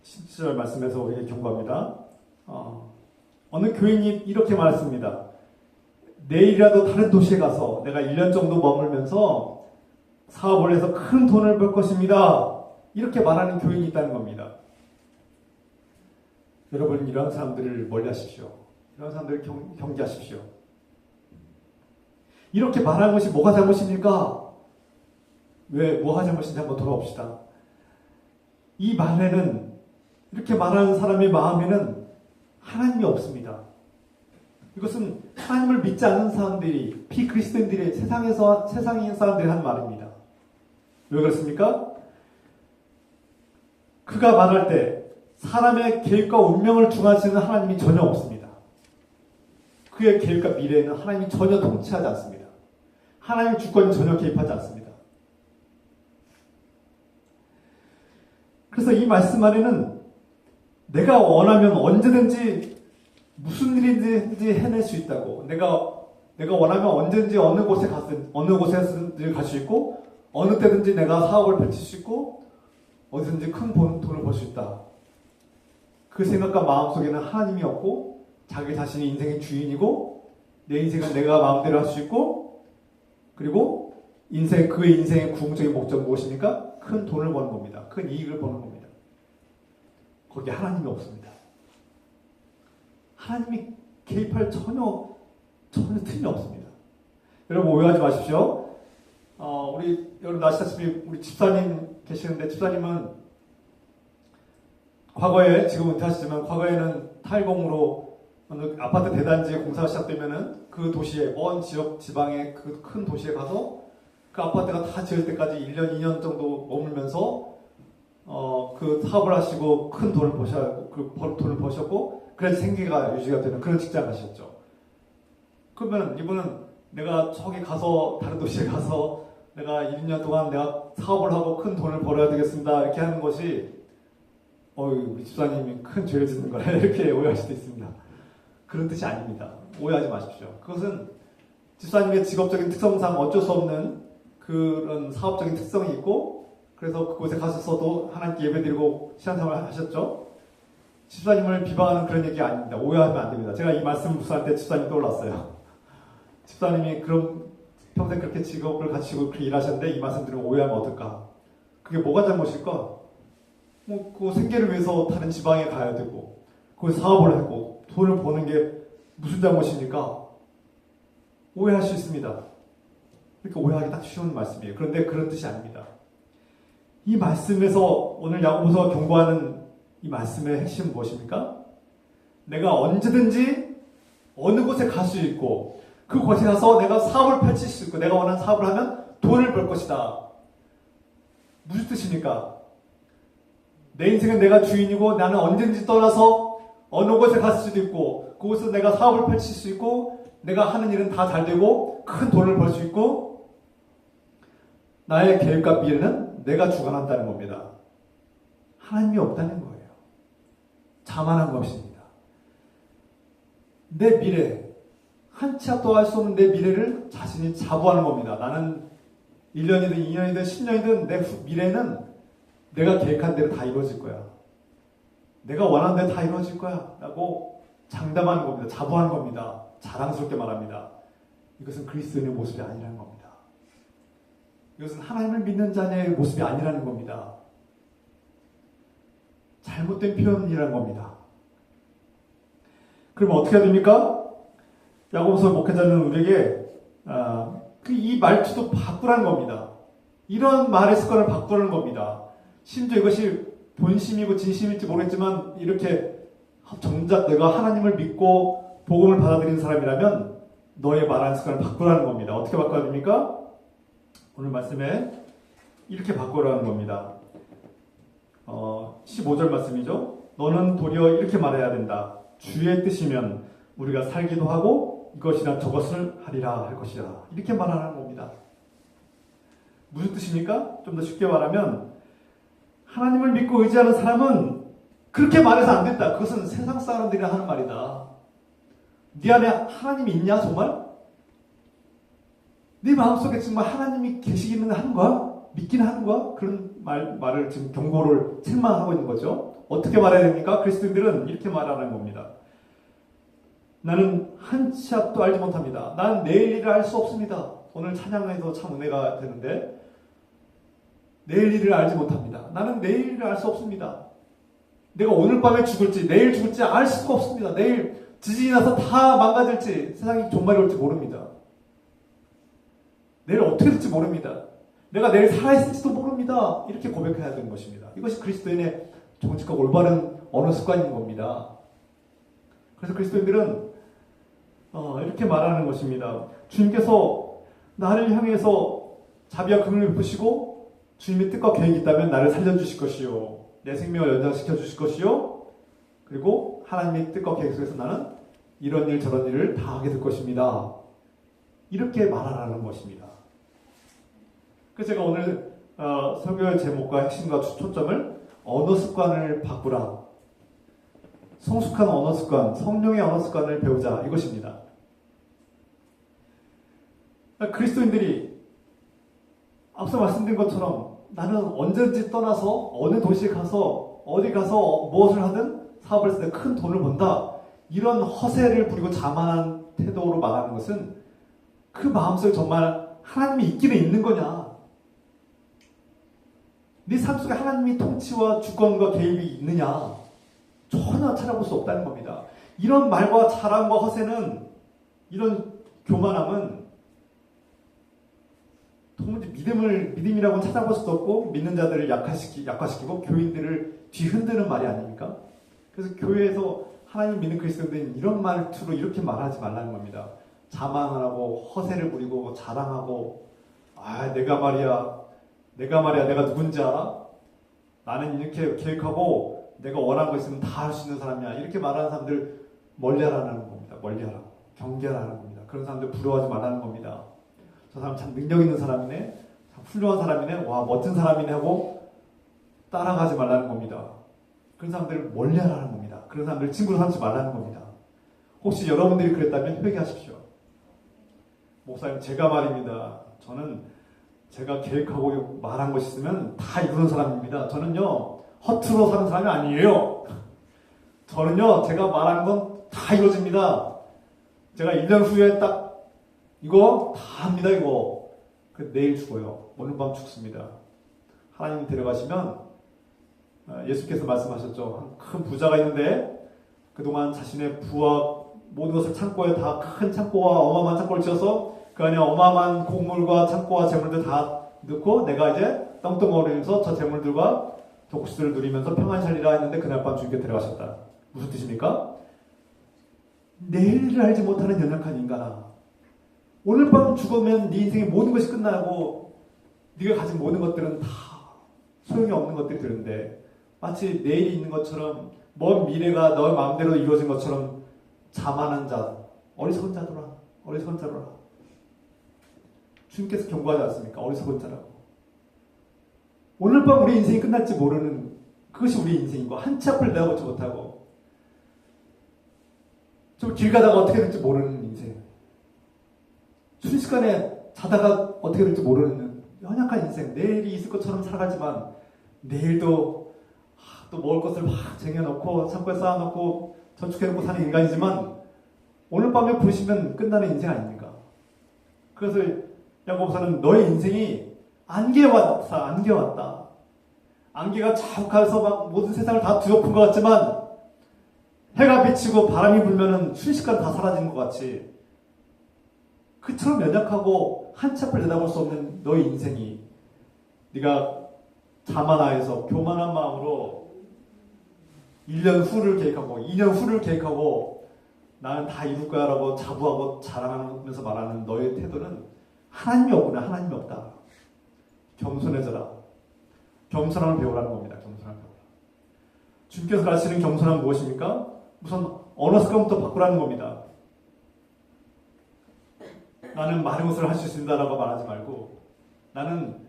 17절 말씀에서 우리에게 경고합니다. 어느 교인이 이렇게 말했습니다. 내일이라도 다른 도시에 가서 내가 1년 정도 머물면서 사업을 해서 큰 돈을 벌 것입니다. 이렇게 말하는 교인이 있다는 겁니다. 여러분, 이런 사람들을 멀리하십시오. 이런 사람들을 경계하십시오. 이렇게 말하는 것이 뭐가 잘못입니까? 왜 뭐가 잘못인지 한번 돌아봅시다. 이 말에는, 이렇게 말하는 사람의 마음에는 하나님이 없습니다. 이것은 하나님을 믿지 않는 사람들이, 비그리스도인들이 세상의 사람들이 하는 말입니다. 왜 그렇습니까? 그가 말할 때 사람의 계획과 운명을 중화하시는 하나님이 전혀 없습니다. 그의 계획과 미래에는 하나님이 전혀 통치하지 않습니다. 하나님의 주권이 전혀 개입하지 않습니다. 그래서 이 말씀 안에는 내가 원하면 언제든지 무슨 일인지 해낼 수 있다고, 내가 원하면 언제든지 어느 곳에든지 갈 수 있고, 어느 때든지 내가 사업을 펼칠 수 있고, 어디든지 큰 돈을 벌 수 있다. 그 생각과 마음속에는 하나님이 없고, 자기 자신이 인생의 주인이고, 내 인생은 내가 마음대로 할 수 있고, 그리고 그 인생의 궁극적인 목적은 무엇입니까? 큰 돈을 버는 겁니다. 큰 이익을 버는 겁니다. 거기에 하나님이 없습니다. 하나님이 개입할 전혀 틈이 없습니다. 여러분, 오해하지 마십시오. 여러분 아시다시피 우리 집사님 계시는데, 집사님은 과거에, 지금 은퇴하시지만 과거에는 타일공으로 어느 아파트 대단지에 공사가 시작되면은 그 도시에, 먼 지방의 그 큰 도시에 가서 그 아파트가 다 지을 때까지 1년, 2년 정도 머물면서 그 사업을 하시고 큰 돈을 돈을 버셨고, 그래서 생계가 유지가 되는 그런 직장 가셨죠. 그러면 이분은 내가 저기 가서, 다른 도시에 가서 내가 1, 2년 동안 내가 사업을 하고 큰 돈을 벌어야 되겠습니다, 이렇게 하는 것이 우리 집사님이 큰 죄를 짓는 거라 이렇게 오해할 수도 있습니다. 그런 뜻이 아닙니다. 오해하지 마십시오. 그것은 집사님의 직업적인 특성상 어쩔 수 없는 그런 사업적인 특성이 있고, 그래서 그곳에 가셔서도 하나님께 예배드리고 신앙생활을 하셨죠. 집사님을 비방하는 그런 얘기 아닙니다. 오해하면 안 됩니다. 제가 이 말씀을 묵상할 때 집사님 떠올랐어요. 집사님이 평생 그렇게 직업을 가지고 그렇게 일하셨는데 이 말씀 들으면 오해하면 어떨까? 그게 뭐가 잘못일까? 그 생계를 위해서 다른 지방에 가야 되고, 거기 사업을 하고 돈을 버는 게 무슨 잘못입니까? 오해할 수 있습니다. 그러니까 오해하기 딱 쉬운 말씀이에요. 그런데 그런 뜻이 아닙니다. 이 말씀에서 오늘 야고보서가 경고하는 이 말씀의 핵심은 무엇입니까? 내가 언제든지 어느 곳에 갈 수 있고, 그곳에 가서 내가 사업을 펼칠 수 있고, 내가 원하는 사업을 하면 돈을 벌 것이다. 무슨 뜻입니까? 내 인생은 내가 주인이고, 나는 언제든지 떠나서 어느 곳에 갈 수도 있고, 그곳에서 내가 사업을 펼칠 수 있고, 내가 하는 일은 다 잘 되고 큰 돈을 벌 수 있고, 나의 계획과 미래는 내가 주관한다는 겁니다. 하나님이 없다는 거예요. 자만한 것입니다. 내 미래, 한 치 앞도 알 수 없는 내 미래를 자신이 자부하는 겁니다. 나는 1년이든 2년이든 10년이든 내 미래는 내가 계획한 대로 다 이루어질 거야. 내가 원하는 대로 다 이루어질 거야 라고 장담하는 겁니다. 자부하는 겁니다. 자랑스럽게 말합니다. 이것은 그리스도인의 모습이 아니라는 겁니다. 이것은 하나님을 믿는 자의 모습이 아니라는 겁니다. 잘못된 표현이라는 겁니다. 그럼 어떻게 해야 됩니까? 야고보서 목회자는 우리에게 이 말투도 바꾸라는 겁니다. 이런 말의 습관을 바꾸라는 겁니다. 심지어 이것이 본심이고 진심일지 모르겠지만, 이렇게 정작 내가 하나님을 믿고 복음을 받아들이는 사람이라면 너의 말하는 습관을 바꾸라는 겁니다. 어떻게 바꿔야 됩니까? 오늘 말씀에 이렇게 바꾸라는 겁니다. 15절 말씀이죠. 너는 도리어 이렇게 말해야 된다. 주의 뜻이면 우리가 살기도 하고 이것이나 저것을 하리라 할 것이라. 이렇게 말하는 겁니다. 무슨 뜻입니까? 좀 더 쉽게 말하면 하나님을 믿고 의지하는 사람은 그렇게 말해서 안 된다. 그것은 세상 사람들이 하는 말이다. 네 안에 하나님이 있냐 정말? 네 마음속에 정말 하나님이 계시기는 하는 거야? 믿기는 하는 거야? 그런 말을 지금 경고를 책망하고 있는 거죠. 어떻게 말해야 됩니까? 그리스도인들은 이렇게 말하는 겁니다. 나는 한 치 앞도 알지 못합니다. 난 내일 일을 알 수 없습니다. 오늘 찬양에서 참 은혜가 되는데 내일 일을 알지 못합니다. 나는 내일 일을 알 수 없습니다. 내가 오늘 밤에 죽을지 내일 죽을지 알 수가 없습니다. 내일 지진이 나서 다 망가질지 세상이 종말이 올지 모릅니다. 내일 어떻게 될지 모릅니다. 내가 내일 살아있을지도 모릅니다. 이렇게 고백해야 되는 것입니다. 이것이 그리스도인의 정직과 올바른 언어 습관인 겁니다. 그래서 그리스도인들은 이렇게 말하는 것입니다. 주님께서 나를 향해서 자비와 긍휼을 베푸시고 주님의 뜻과 계획이 있다면 나를 살려주실 것이요. 내 생명을 연장시켜 주실 것이요. 그리고 하나님의 뜻과 계획 속에서 나는 이런 일 저런 일을 다 하게 될 것입니다. 이렇게 말하라는 것입니다. 그래서 제가 오늘 설교의 제목과 핵심과 초점을 언어 습관을 바꾸라. 성숙한 언어 습관, 성령의 언어 습관을 배우자 이것입니다. 그리스도인들이 앞서 말씀드린 것처럼 나는 언제든지 떠나서 어느 도시에 가서 어디 가서 무엇을 하든 사업을 했을 때 큰 돈을 번다. 이런 허세를 부리고 자만한 태도로 말하는 것은 그 마음속에 정말 하나님이 있기는 있는 거냐? 네 삶 속에 하나님이 통치와 주권과 개입이 있느냐? 전혀 찾아볼 수 없다는 겁니다. 이런 말과 자랑과 허세는, 이런 교만함은 도무지 믿음이라고는 찾아볼 수도 없고 믿는 자들을 약화시키고 교인들을 뒤흔드는 말이 아닙니까? 그래서 교회에서 하나님 믿는 그리스도인들은 이런 말투로 이렇게 말하지 말라는 겁니다. 자만하고 허세를 부리고 자랑하고 내가 말이야 내가 누군지 알아? 나는 이렇게 계획하고 내가 원하는 거 있으면 다 할 수 있는 사람이야. 이렇게 말하는 사람들 멀리하라는 겁니다. 멀리하라. 경계하라는 겁니다. 그런 사람들 부러워하지 말라는 겁니다. 저 사람 참 능력 있는 사람이네. 참 훌륭한 사람이네. 와 멋진 사람이네 하고 따라가지 말라는 겁니다. 그런 사람들을 멀리하라는 겁니다. 그런 사람들을 친구로 삼지 말라는 겁니다. 혹시 여러분들이 그랬다면 회개하십시오. 목사님 제가 말입니다. 저는 제가 계획하고 말한 것이 있으면 다 이루는 사람입니다. 저는요 허투루 사는 사람이 아니에요. 저는요 제가 말하는 건 다 이루어집니다. 제가 1년 후에 딱 이거 다 합니다. 이거 내일 죽어요. 오늘 밤 죽습니다. 하나님이 데려가시면 예수께서 말씀하셨죠. 큰 부자가 있는데 그동안 자신의 부와 모든 것을 창고에 다 큰 창고와 어마어마한 창고를 지어서 그 안에 어마어마한 곡물과 창고와 재물들 다 넣고 내가 이제 떵떵거리면서 저 재물들과 독수를 누리면서 평안히 살리라 했는데 그날 밤 주님께 데려가셨다. 무슨 뜻입니까? 내일을 알지 못하는 연약한 인간아. 오늘 밤 죽으면 네 인생의 모든 것이 끝나고 네가 가진 모든 것들은 다 소용이 없는 것들이 되는데 마치 내일이 있는 것처럼 먼 미래가 너 마음대로 이루어진 것처럼 자만한 자, 어리석은 자들아, 어리석은 자들아. 주님께서 경고하지 않습니까? 어리석은 자라고. 오늘 밤 우리 인생이 끝날지 모르는 그것이 우리 인생이고 한 치 앞을 내다보지 못하고 좀 길 가다가 어떻게 될지 모르는 인생. 순식간에 자다가 어떻게 될지 모르는 연약한 인생. 내일이 있을 것처럼 살아가지만 내일도 또 먹을 것을 막 쟁여놓고 창고에 쌓아놓고 저축해놓고 사는 인간이지만 오늘 밤에 부르시면 끝나는 인생 아닙니까? 그래서 야고보서는 너의 인생이 안개에 왔다. 안개가 자욱해서 막 모든 세상을 다 뒤덮은 것 같지만 해가 비치고 바람이 불면은 순식간 다 사라지는 것 같이 그처럼 연약하고 한 치 앞을 내다볼 수 없는 너의 인생이 네가 자만하여서 교만한 마음으로 1년 후를 계획하고 2년 후를 계획하고 나는 다 이룰 거야 라고 자부하고 자랑하면서 말하는 너의 태도는 하나님이 없구나. 하나님이 없다. 겸손해져라. 겸손함을 배우라는 겁니다. 겸손함을 배우라. 주님께서 가르치는 겸손함은 무엇입니까? 우선 언어 습관부터 바꾸라는 겁니다. 나는 많은 것을 할 수 있습니다라고 말하지 말고 나는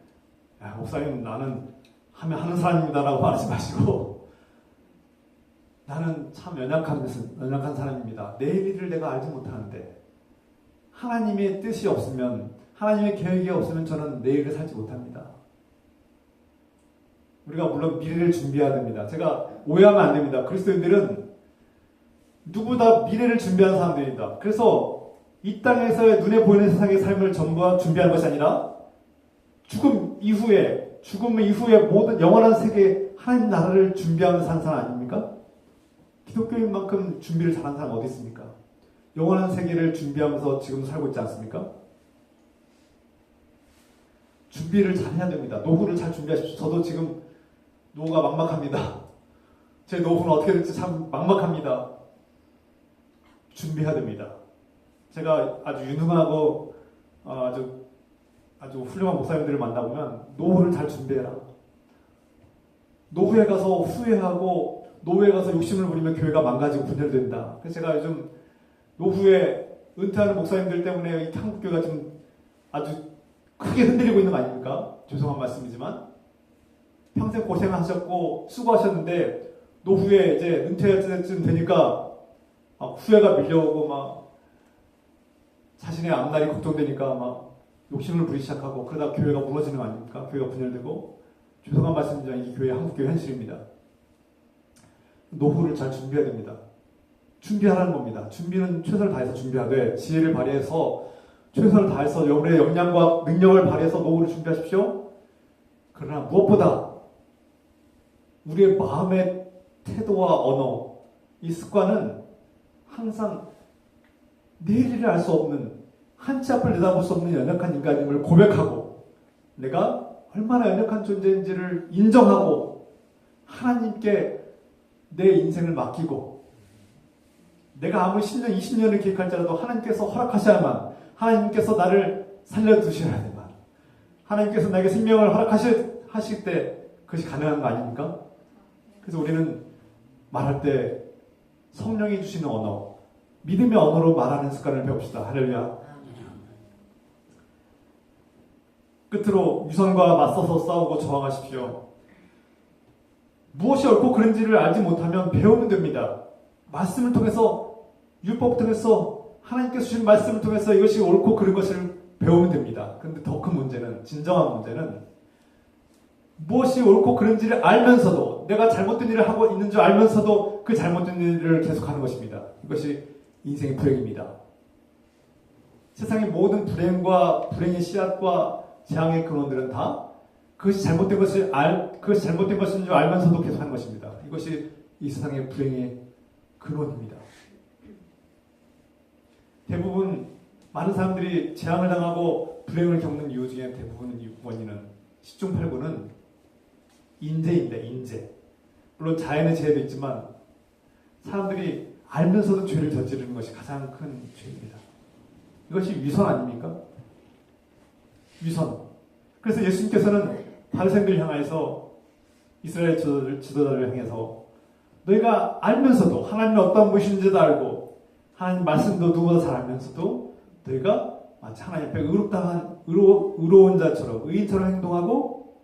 목사님 나는 하는 사람입니다라고 말하지 마시고 나는 참 연약한 사람입니다. 내일 일을 내가 알지 못하는데 하나님의 뜻이 없으면 하나님의 계획이 없으면 저는 내일을 살지 못합니다. 우리가 물론 미래를 준비해야 됩니다. 제가 오해하면 안 됩니다. 그리스도인들은 누구보다 미래를 준비하는 사람들입니다. 그래서 이 땅에서의 눈에 보이는 세상의 삶을 전부 준비하는 것이 아니라 죽음 이후에 모든 영원한 세계 하나님 나라를 준비하면서 사는 사람 아닙니까? 기독교인 만큼 준비를 잘하는 사람 어디 있습니까? 영원한 세계를 준비하면서 지금 살고 있지 않습니까? 준비를 잘 해야 됩니다. 노후를 잘 준비하십시오. 저도 지금 노후가 막막합니다. 제 노후는 어떻게 될지 참 막막합니다. 준비해야 됩니다. 제가 아주 유능하고 아주 훌륭한 목사님들을 만나보면 노후를 잘 준비해라. 노후에 가서 후회하고 노후에 가서 욕심을 부리면 교회가 망가지고 분열된다. 그래서 제가 요즘 노후에 은퇴하는 목사님들 때문에 이 한국교회가 좀 아주 크게 흔들리고 있는 거 아닙니까? 죄송한 말씀이지만 평생 고생하셨고 수고하셨는데 노후에 이제 은퇴쯤 되니까 후회가 밀려오고 막 자신의 앞날이 걱정되니까 막 욕심을 부리기 시작하고 그러다 교회가 무너지는 거 아닙니까? 교회가 분열되고 죄송한 말씀이지만 이게 교회 한국교회 현실입니다. 노후를 잘 준비해야 됩니다. 준비하라는 겁니다. 준비는 최선을 다해서 준비하되 지혜를 발휘해서 최선을 다해서 여러분의 역량과 능력을 발휘해서 노후를 준비하십시오. 그러나 무엇보다 우리의 마음의 태도와 언어 이 습관은 항상 내일 일을 알 수 없는 한치 앞을 내다볼 수 없는 연약한 인간임을 고백하고 내가 얼마나 연약한 존재인지를 인정하고 하나님께 내 인생을 맡기고 내가 아무리 10년, 20년을 기획할지라도 하나님께서 허락하셔야만 하나님께서 나를 살려두셔야만 하나님께서 나에게 생명을 허락하실 때 그것이 가능한 거 아닙니까? 그래서 우리는 말할 때 성령이 주시는 언어 믿음의 언어로 말하는 습관을 배웁시다. 할렐루야. 끝으로 유선과 맞서서 싸우고 저항하십시오. 무엇이 옳고 그른지를 알지 못하면 배우면 됩니다. 말씀을 통해서 율법을 통해서 하나님께서 주신 말씀을 통해서 이것이 옳고 그른 것을 배우면 됩니다. 그런데 더 큰 문제는 진정한 문제는 무엇이 옳고 그른지를 알면서도 내가 잘못된 일을 하고 있는 줄 알면서도 그 잘못된 일을 계속하는 것입니다. 이것이 인생의 불행입니다. 세상의 모든 불행의 씨앗과 재앙의 근원들은 다 그것이 잘못된 것인 줄 알면서도 계속하는 것입니다. 이것이 이 세상의 불행의 근원입니다. 대부분 많은 사람들이 재앙을 당하고 불행을 겪는 이유 중에 대부분의 원인은 10중 8구는 인재입니다. 인재. 물론 자연의 재해도 있지만 사람들이 알면서도 죄를 저지르는 것이 가장 큰 죄입니다. 이것이 위선 아닙니까? 위선. 그래서 예수님께서는 바리새인들을 향해서 이스라엘 지도자를 향해서 너희가 알면서도 하나님이 어떤 분이신지도 알고 하나님 말씀도 누구보다 잘 알면서도 너희가 마치 하나님 앞에 의로운 자처럼 의인처럼 행동하고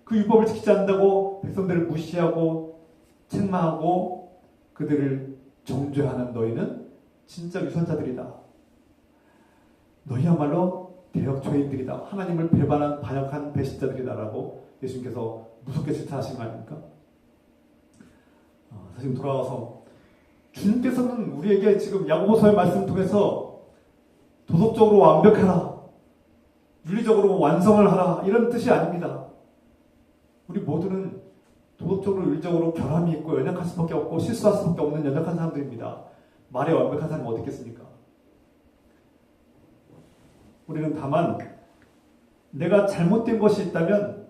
그 율법을 지키지 않는다고 백성들을 무시하고 책망하고 그들을 정죄하는 너희는 진짜 위선자들이다. 너희야말로 대역 죄인들이다. 하나님을 배반한 반역한 배신자들이다라고 예수님께서 무섭게 질타하신 거 아닙니까? 다시 돌아와서 주님께서는 우리에게 지금 야고보서의 말씀을 통해서 도덕적으로 완벽하라, 윤리적으로 완성을 하라 이런 뜻이 아닙니다. 우리 모두는 도덕적으로 윤리적으로 결함이 있고 연약할 수밖에 없고 실수할 수밖에 없는 연약한 사람들입니다. 말에 완벽한 사람은 어디 있겠습니까? 우리는 다만 내가 잘못된 것이 있다면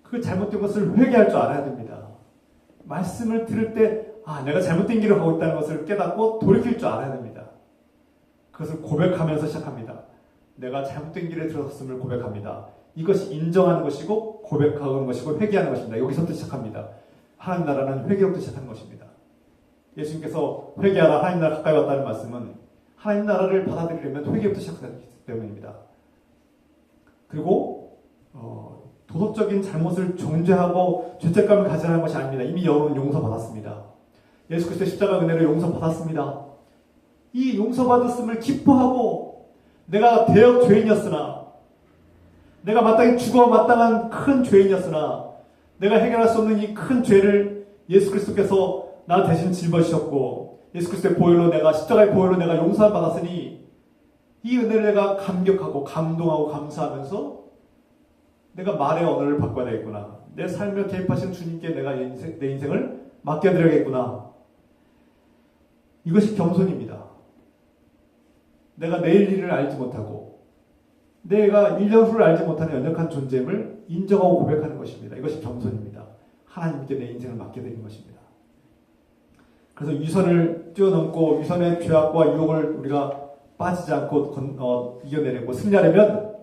그 잘못된 것을 회개할 줄 알아야 됩니다. 말씀을 들을 때 내가 잘못된 길을 가고 있다는 것을 깨닫고 돌이킬 줄 알아야 됩니다. 그것을 고백하면서 시작합니다. 내가 잘못된 길에 들어섰음을 고백합니다. 이것이 인정하는 것이고 고백하는 것이고 회개하는 것입니다. 여기서부터 시작합니다. 하나님 나라는 회개로부터 시작하는 것입니다. 예수님께서 회개하라 하나님 나라 가까이 왔다는 말씀은 하나님 나라를 받아들이려면 회개부터 시작하기 때문입니다. 그리고 도덕적인 잘못을 정죄하고 죄책감을 가지라는 것이 아닙니다. 이미 여러분 용서받았습니다. 예수 그리스도의 십자가 은혜로 용서받았습니다. 이 용서받았음을 기뻐하고 내가 대역 죄인이었으나 내가 마땅히 죽어 마땅한 큰 죄인이었으나 내가 해결할 수 없는 이 큰 죄를 예수 그리스도께서 나 대신 짊어지셨고 예수 그리스도의 보혈로 내가 십자가의 보혈로 내가 용서를 받았으니 이 은혜를 내가 감격하고 감동하고 감사하면서 내가 말의 언어를 바꿔야 되겠구나. 내 삶을 개입하신 주님께 내가 내 인생을 맡겨드려야겠구나. 이것이 겸손입니다. 내가 내일 일을 알지 못하고 내가 1년 후를 알지 못하는 연약한 존재임을 인정하고 고백하는 것입니다. 이것이 겸손입니다. 하나님께 내 인생을 맡겨드리는 것입니다. 그래서 위선을 뛰어넘고 위선의 죄악과 유혹을 우리가 빠지지 않고 이겨내려고 승리하려면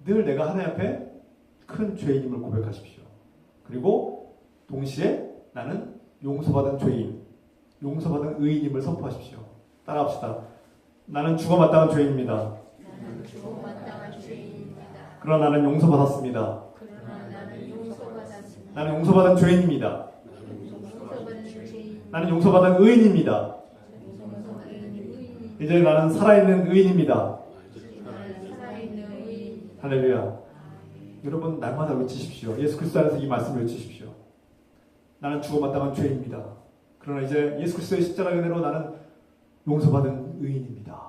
늘 내가 하나님 앞에 큰 죄인임을 고백하십시오. 그리고 동시에 나는 용서받은 죄인, 용서받은 의인임을 선포하십시오. 따라합시다. 나는 죽어 마땅한 죄인입니다. 그러나 나는 용서받았습니다. 나는 용서받은 죄인입니다. 나는 용서받은 의인입니다. 이제 나는 살아있는 의인입니다. 할렐루야. 여러분 날마다 외치십시오. 예수 그리스도 안에서 이 말씀을 외치십시오. 나는 죽어 마땅한 죄인입니다. 그러나 이제 예수 그리스도의 십자가 은혜로 나는 용서받은 의인입니다.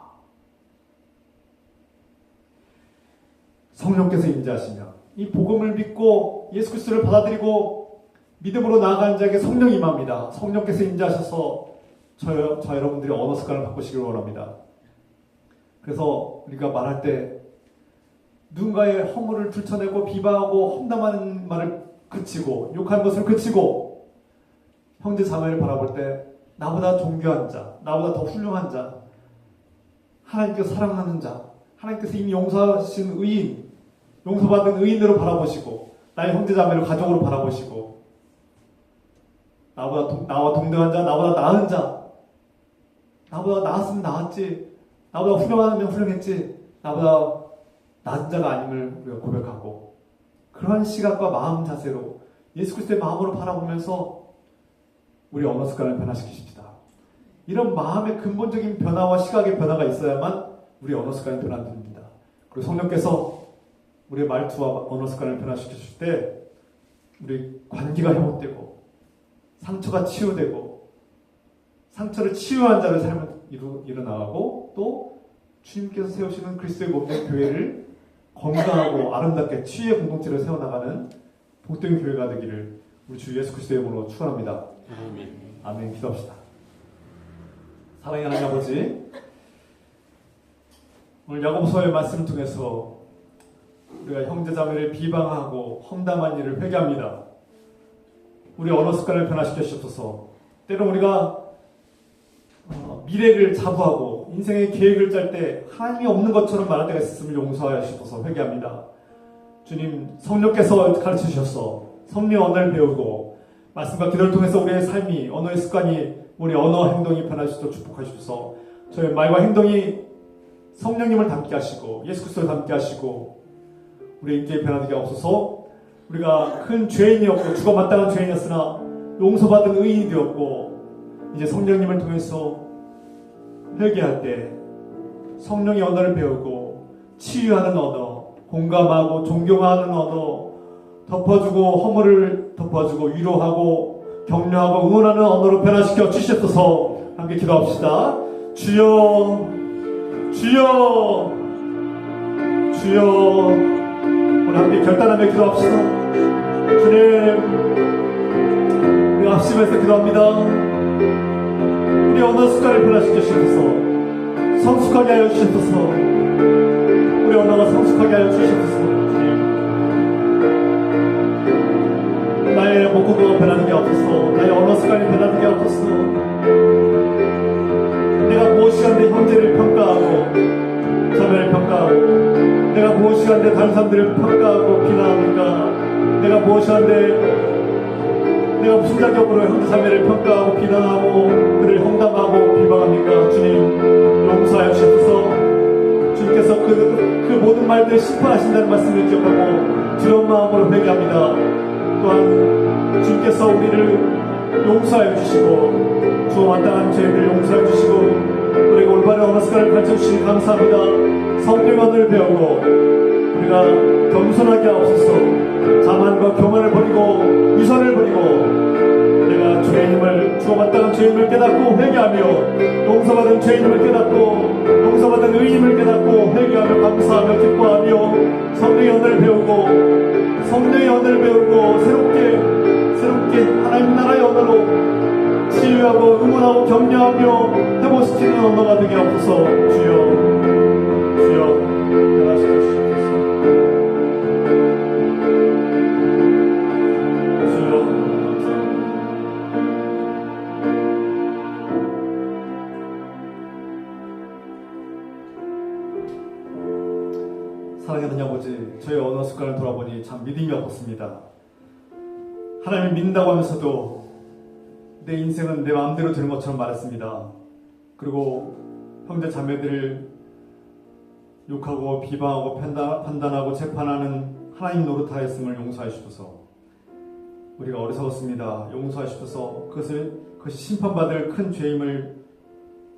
성령께서 임재하시며 이 복음을 믿고 예수 그리스도를 받아들이고 믿음으로 나아가는 자에게 성령이 임합니다. 성령께서 임재하셔서 저 여러분들이 언어 습관을 바꾸시길 원합니다. 그래서 우리가 말할 때 누군가의 허물을 들춰내고 비방하고 험담하는 말을 그치고 욕하는 것을 그치고 형제 자매를 바라볼 때 나보다 존귀한 자, 나보다 더 훌륭한 자, 하나님께서 사랑하는 자, 하나님께서 이미 용서하신 의인, 용서받은 의인으로 바라보시고 나의 형제 자매를 가족으로 바라보시고 나와 동등한 자, 나보다 나은 자, 나보다 나았으면 나았지, 나보다 훌륭하면 훌륭했지, 나보다 낮은 자가 아님을 우리가 고백하고 그러한 시각과 마음 자세로 예수 그리스도의 마음으로 바라보면서 우리 언어 습관을 변화시키십시다. 이런 마음의 근본적인 변화와 시각의 변화가 있어야만 우리 언어 습관이 변화됩니다. 그리고 성령께서 우리의 말투와 언어 습관을 변화시키실 때 우리 관계가 회복되고 상처가 치유되고 상처를 치유한 자를 삶을 일어나가고 또 주님께서 세우시는 그리스도의 몸된 교회를 건강하고 아름답게 치유의 공동체를 세워나가는 복된 교회가 되기를 우리 주 예수 그리스도의 이름으로 축원합니다. 아멘. 아멘. 기도합시다. 사랑의 하나님 아버지, 오늘 야고보서의 말씀을 통해서 우리가 형제자매를 비방하고 험담한 일을 회개합니다. 우리 언어 습관을 변화시켜 주셔서 때로 우리가 미래를 자부하고 인생의 계획을 짤 때 하나님이 없는 것처럼 말할 때가 있었음을 용서하여 주셔서 회개합니다. 주님, 성령께서 가르쳐 주셔서 성령 언어를 배우고 말씀과 기도를 통해서 우리의 삶이, 언어의 습관이, 우리 언어 행동이 변화시켜 축복하셔서 저의 말과 행동이 성령님을 닮게 하시고 예수 그리스도를 닮게 하시고 우리의 인격이 변화되게 없어서 우리가 큰 죄인이었고 죽어 마땅한 죄인이었으나 용서받은 의인이 되었고 이제 성령님을 통해서 회개할 때 성령의 언어를 배우고 치유하는 언어, 공감하고 존경하는 언어, 덮어주고 허물을 덮어주고 위로하고 격려하고 응원하는 언어로 변화시켜 주시옵소서. 함께 기도합시다. 주여, 주여, 주여. 오늘 함께 결단하며 기도합시다. 주님, 우리가 합심해서 기도합니다. 우리 언어 습관을 변화시켜 주셔서 성숙하게 하여 주셔서 우리 언어가 성숙하게 하여 주셔서 나의 목구멍가 변하는 게 없어서 나의 언어 습관이 변하는 게 없어서 내가 무엇이든지 형제를 평가하고 자매를 평가하고 내가 무엇이 한데 다른 사람들을 평가하고 비난합니까? 내가 무엇이 한데 내가 무슨 자격으로 형제자매를 평가하고 비난하고 그를 험담하고 비방합니까? 주님 용서하여 주셔서 주님께서 그 모든 말들을 심판하신다는 말씀을 기억하고 두려운 마음으로 회개합니다. 또한 주님께서 우리를 용서하여 주시고 주 마땅한 죄를 용서하여 주시고 우리가 올바른 언어 습관을 가르쳐주시니 감사합니다. 성령의 언어를 배우고 우리가 겸손하게 하옵소서. 자만과 교만을 버리고 위선을 버리고 내가 죄인임을 주 마땅한 죄인임을 깨닫고 회개하며 용서받은 죄인임을 깨닫고 용서받은 의인임을 깨닫고 회개하며 감사하며 기뻐하며 성령의 언어를 배우고 성령의 언어를 배우고 새롭게 하나님 나라의 언어로 치유하고 응원하고 격려하며 회복시키는 언어가 되게 하옵소서. 주여 변화시켜 주시옵소서. 주여 감사합니다. 사랑하는 아버지, 저의 언어 습관을 돌아보니 참 믿음이 없었습니다. 하나님을 믿는다고 하면서도 내 인생은 내 마음대로 되는 것처럼 말했습니다. 그리고 형제 자매들을 욕하고 비방하고 판단하고 재판하는 하나님 노릇하였음을 용서해 주셔서 우리가 어리석었습니다. 용서해 주셔서 그것이 심판받을 큰 죄임을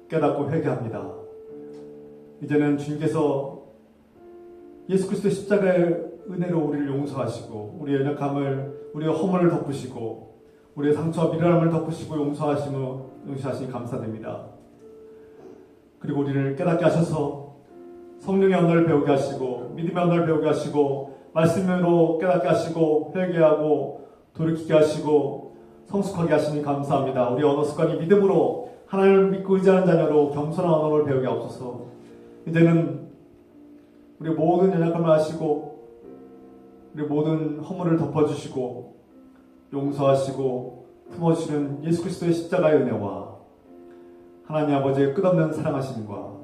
깨닫고 회개합니다. 이제는 주님께서 예수 그리스도의 십자가의 은혜로 우리를 용서하시고 우리의 연약함을 우리의 허물을 덮으시고 우리의 상처와 미련함을 덮으시고 용서하시니 감사드립니다. 그리고 우리를 깨닫게 하셔서 성령의 언어를 배우게 하시고 믿음의 언어를 배우게 하시고 말씀으로 깨닫게 하시고 회개하고 돌이키게 하시고 성숙하게 하시니 감사합니다. 우리 언어 습관이 믿음으로 하나님을 믿고 의지하는 자녀로 겸손한 언어를 배우게 하옵소서. 이제는 우리 모든 연약함을 아시고 우리 모든 허물을 덮어주시고 용서하시고 품어주시는 예수 그리스도의 십자가의 은혜와 하나님 아버지의 끝없는 사랑하심과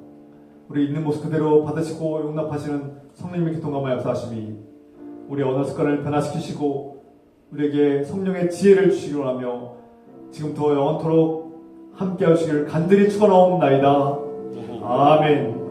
우리 있는 모습 그대로 받으시고 용납하시는 성령님의 교통감화 역사하심이 우리 언어 습관을 변화시키시고 우리에게 성령의 지혜를 주시기 원하며 지금부터 영원토록 함께 하시기를 간절히 축원하옵나이다. 아멘.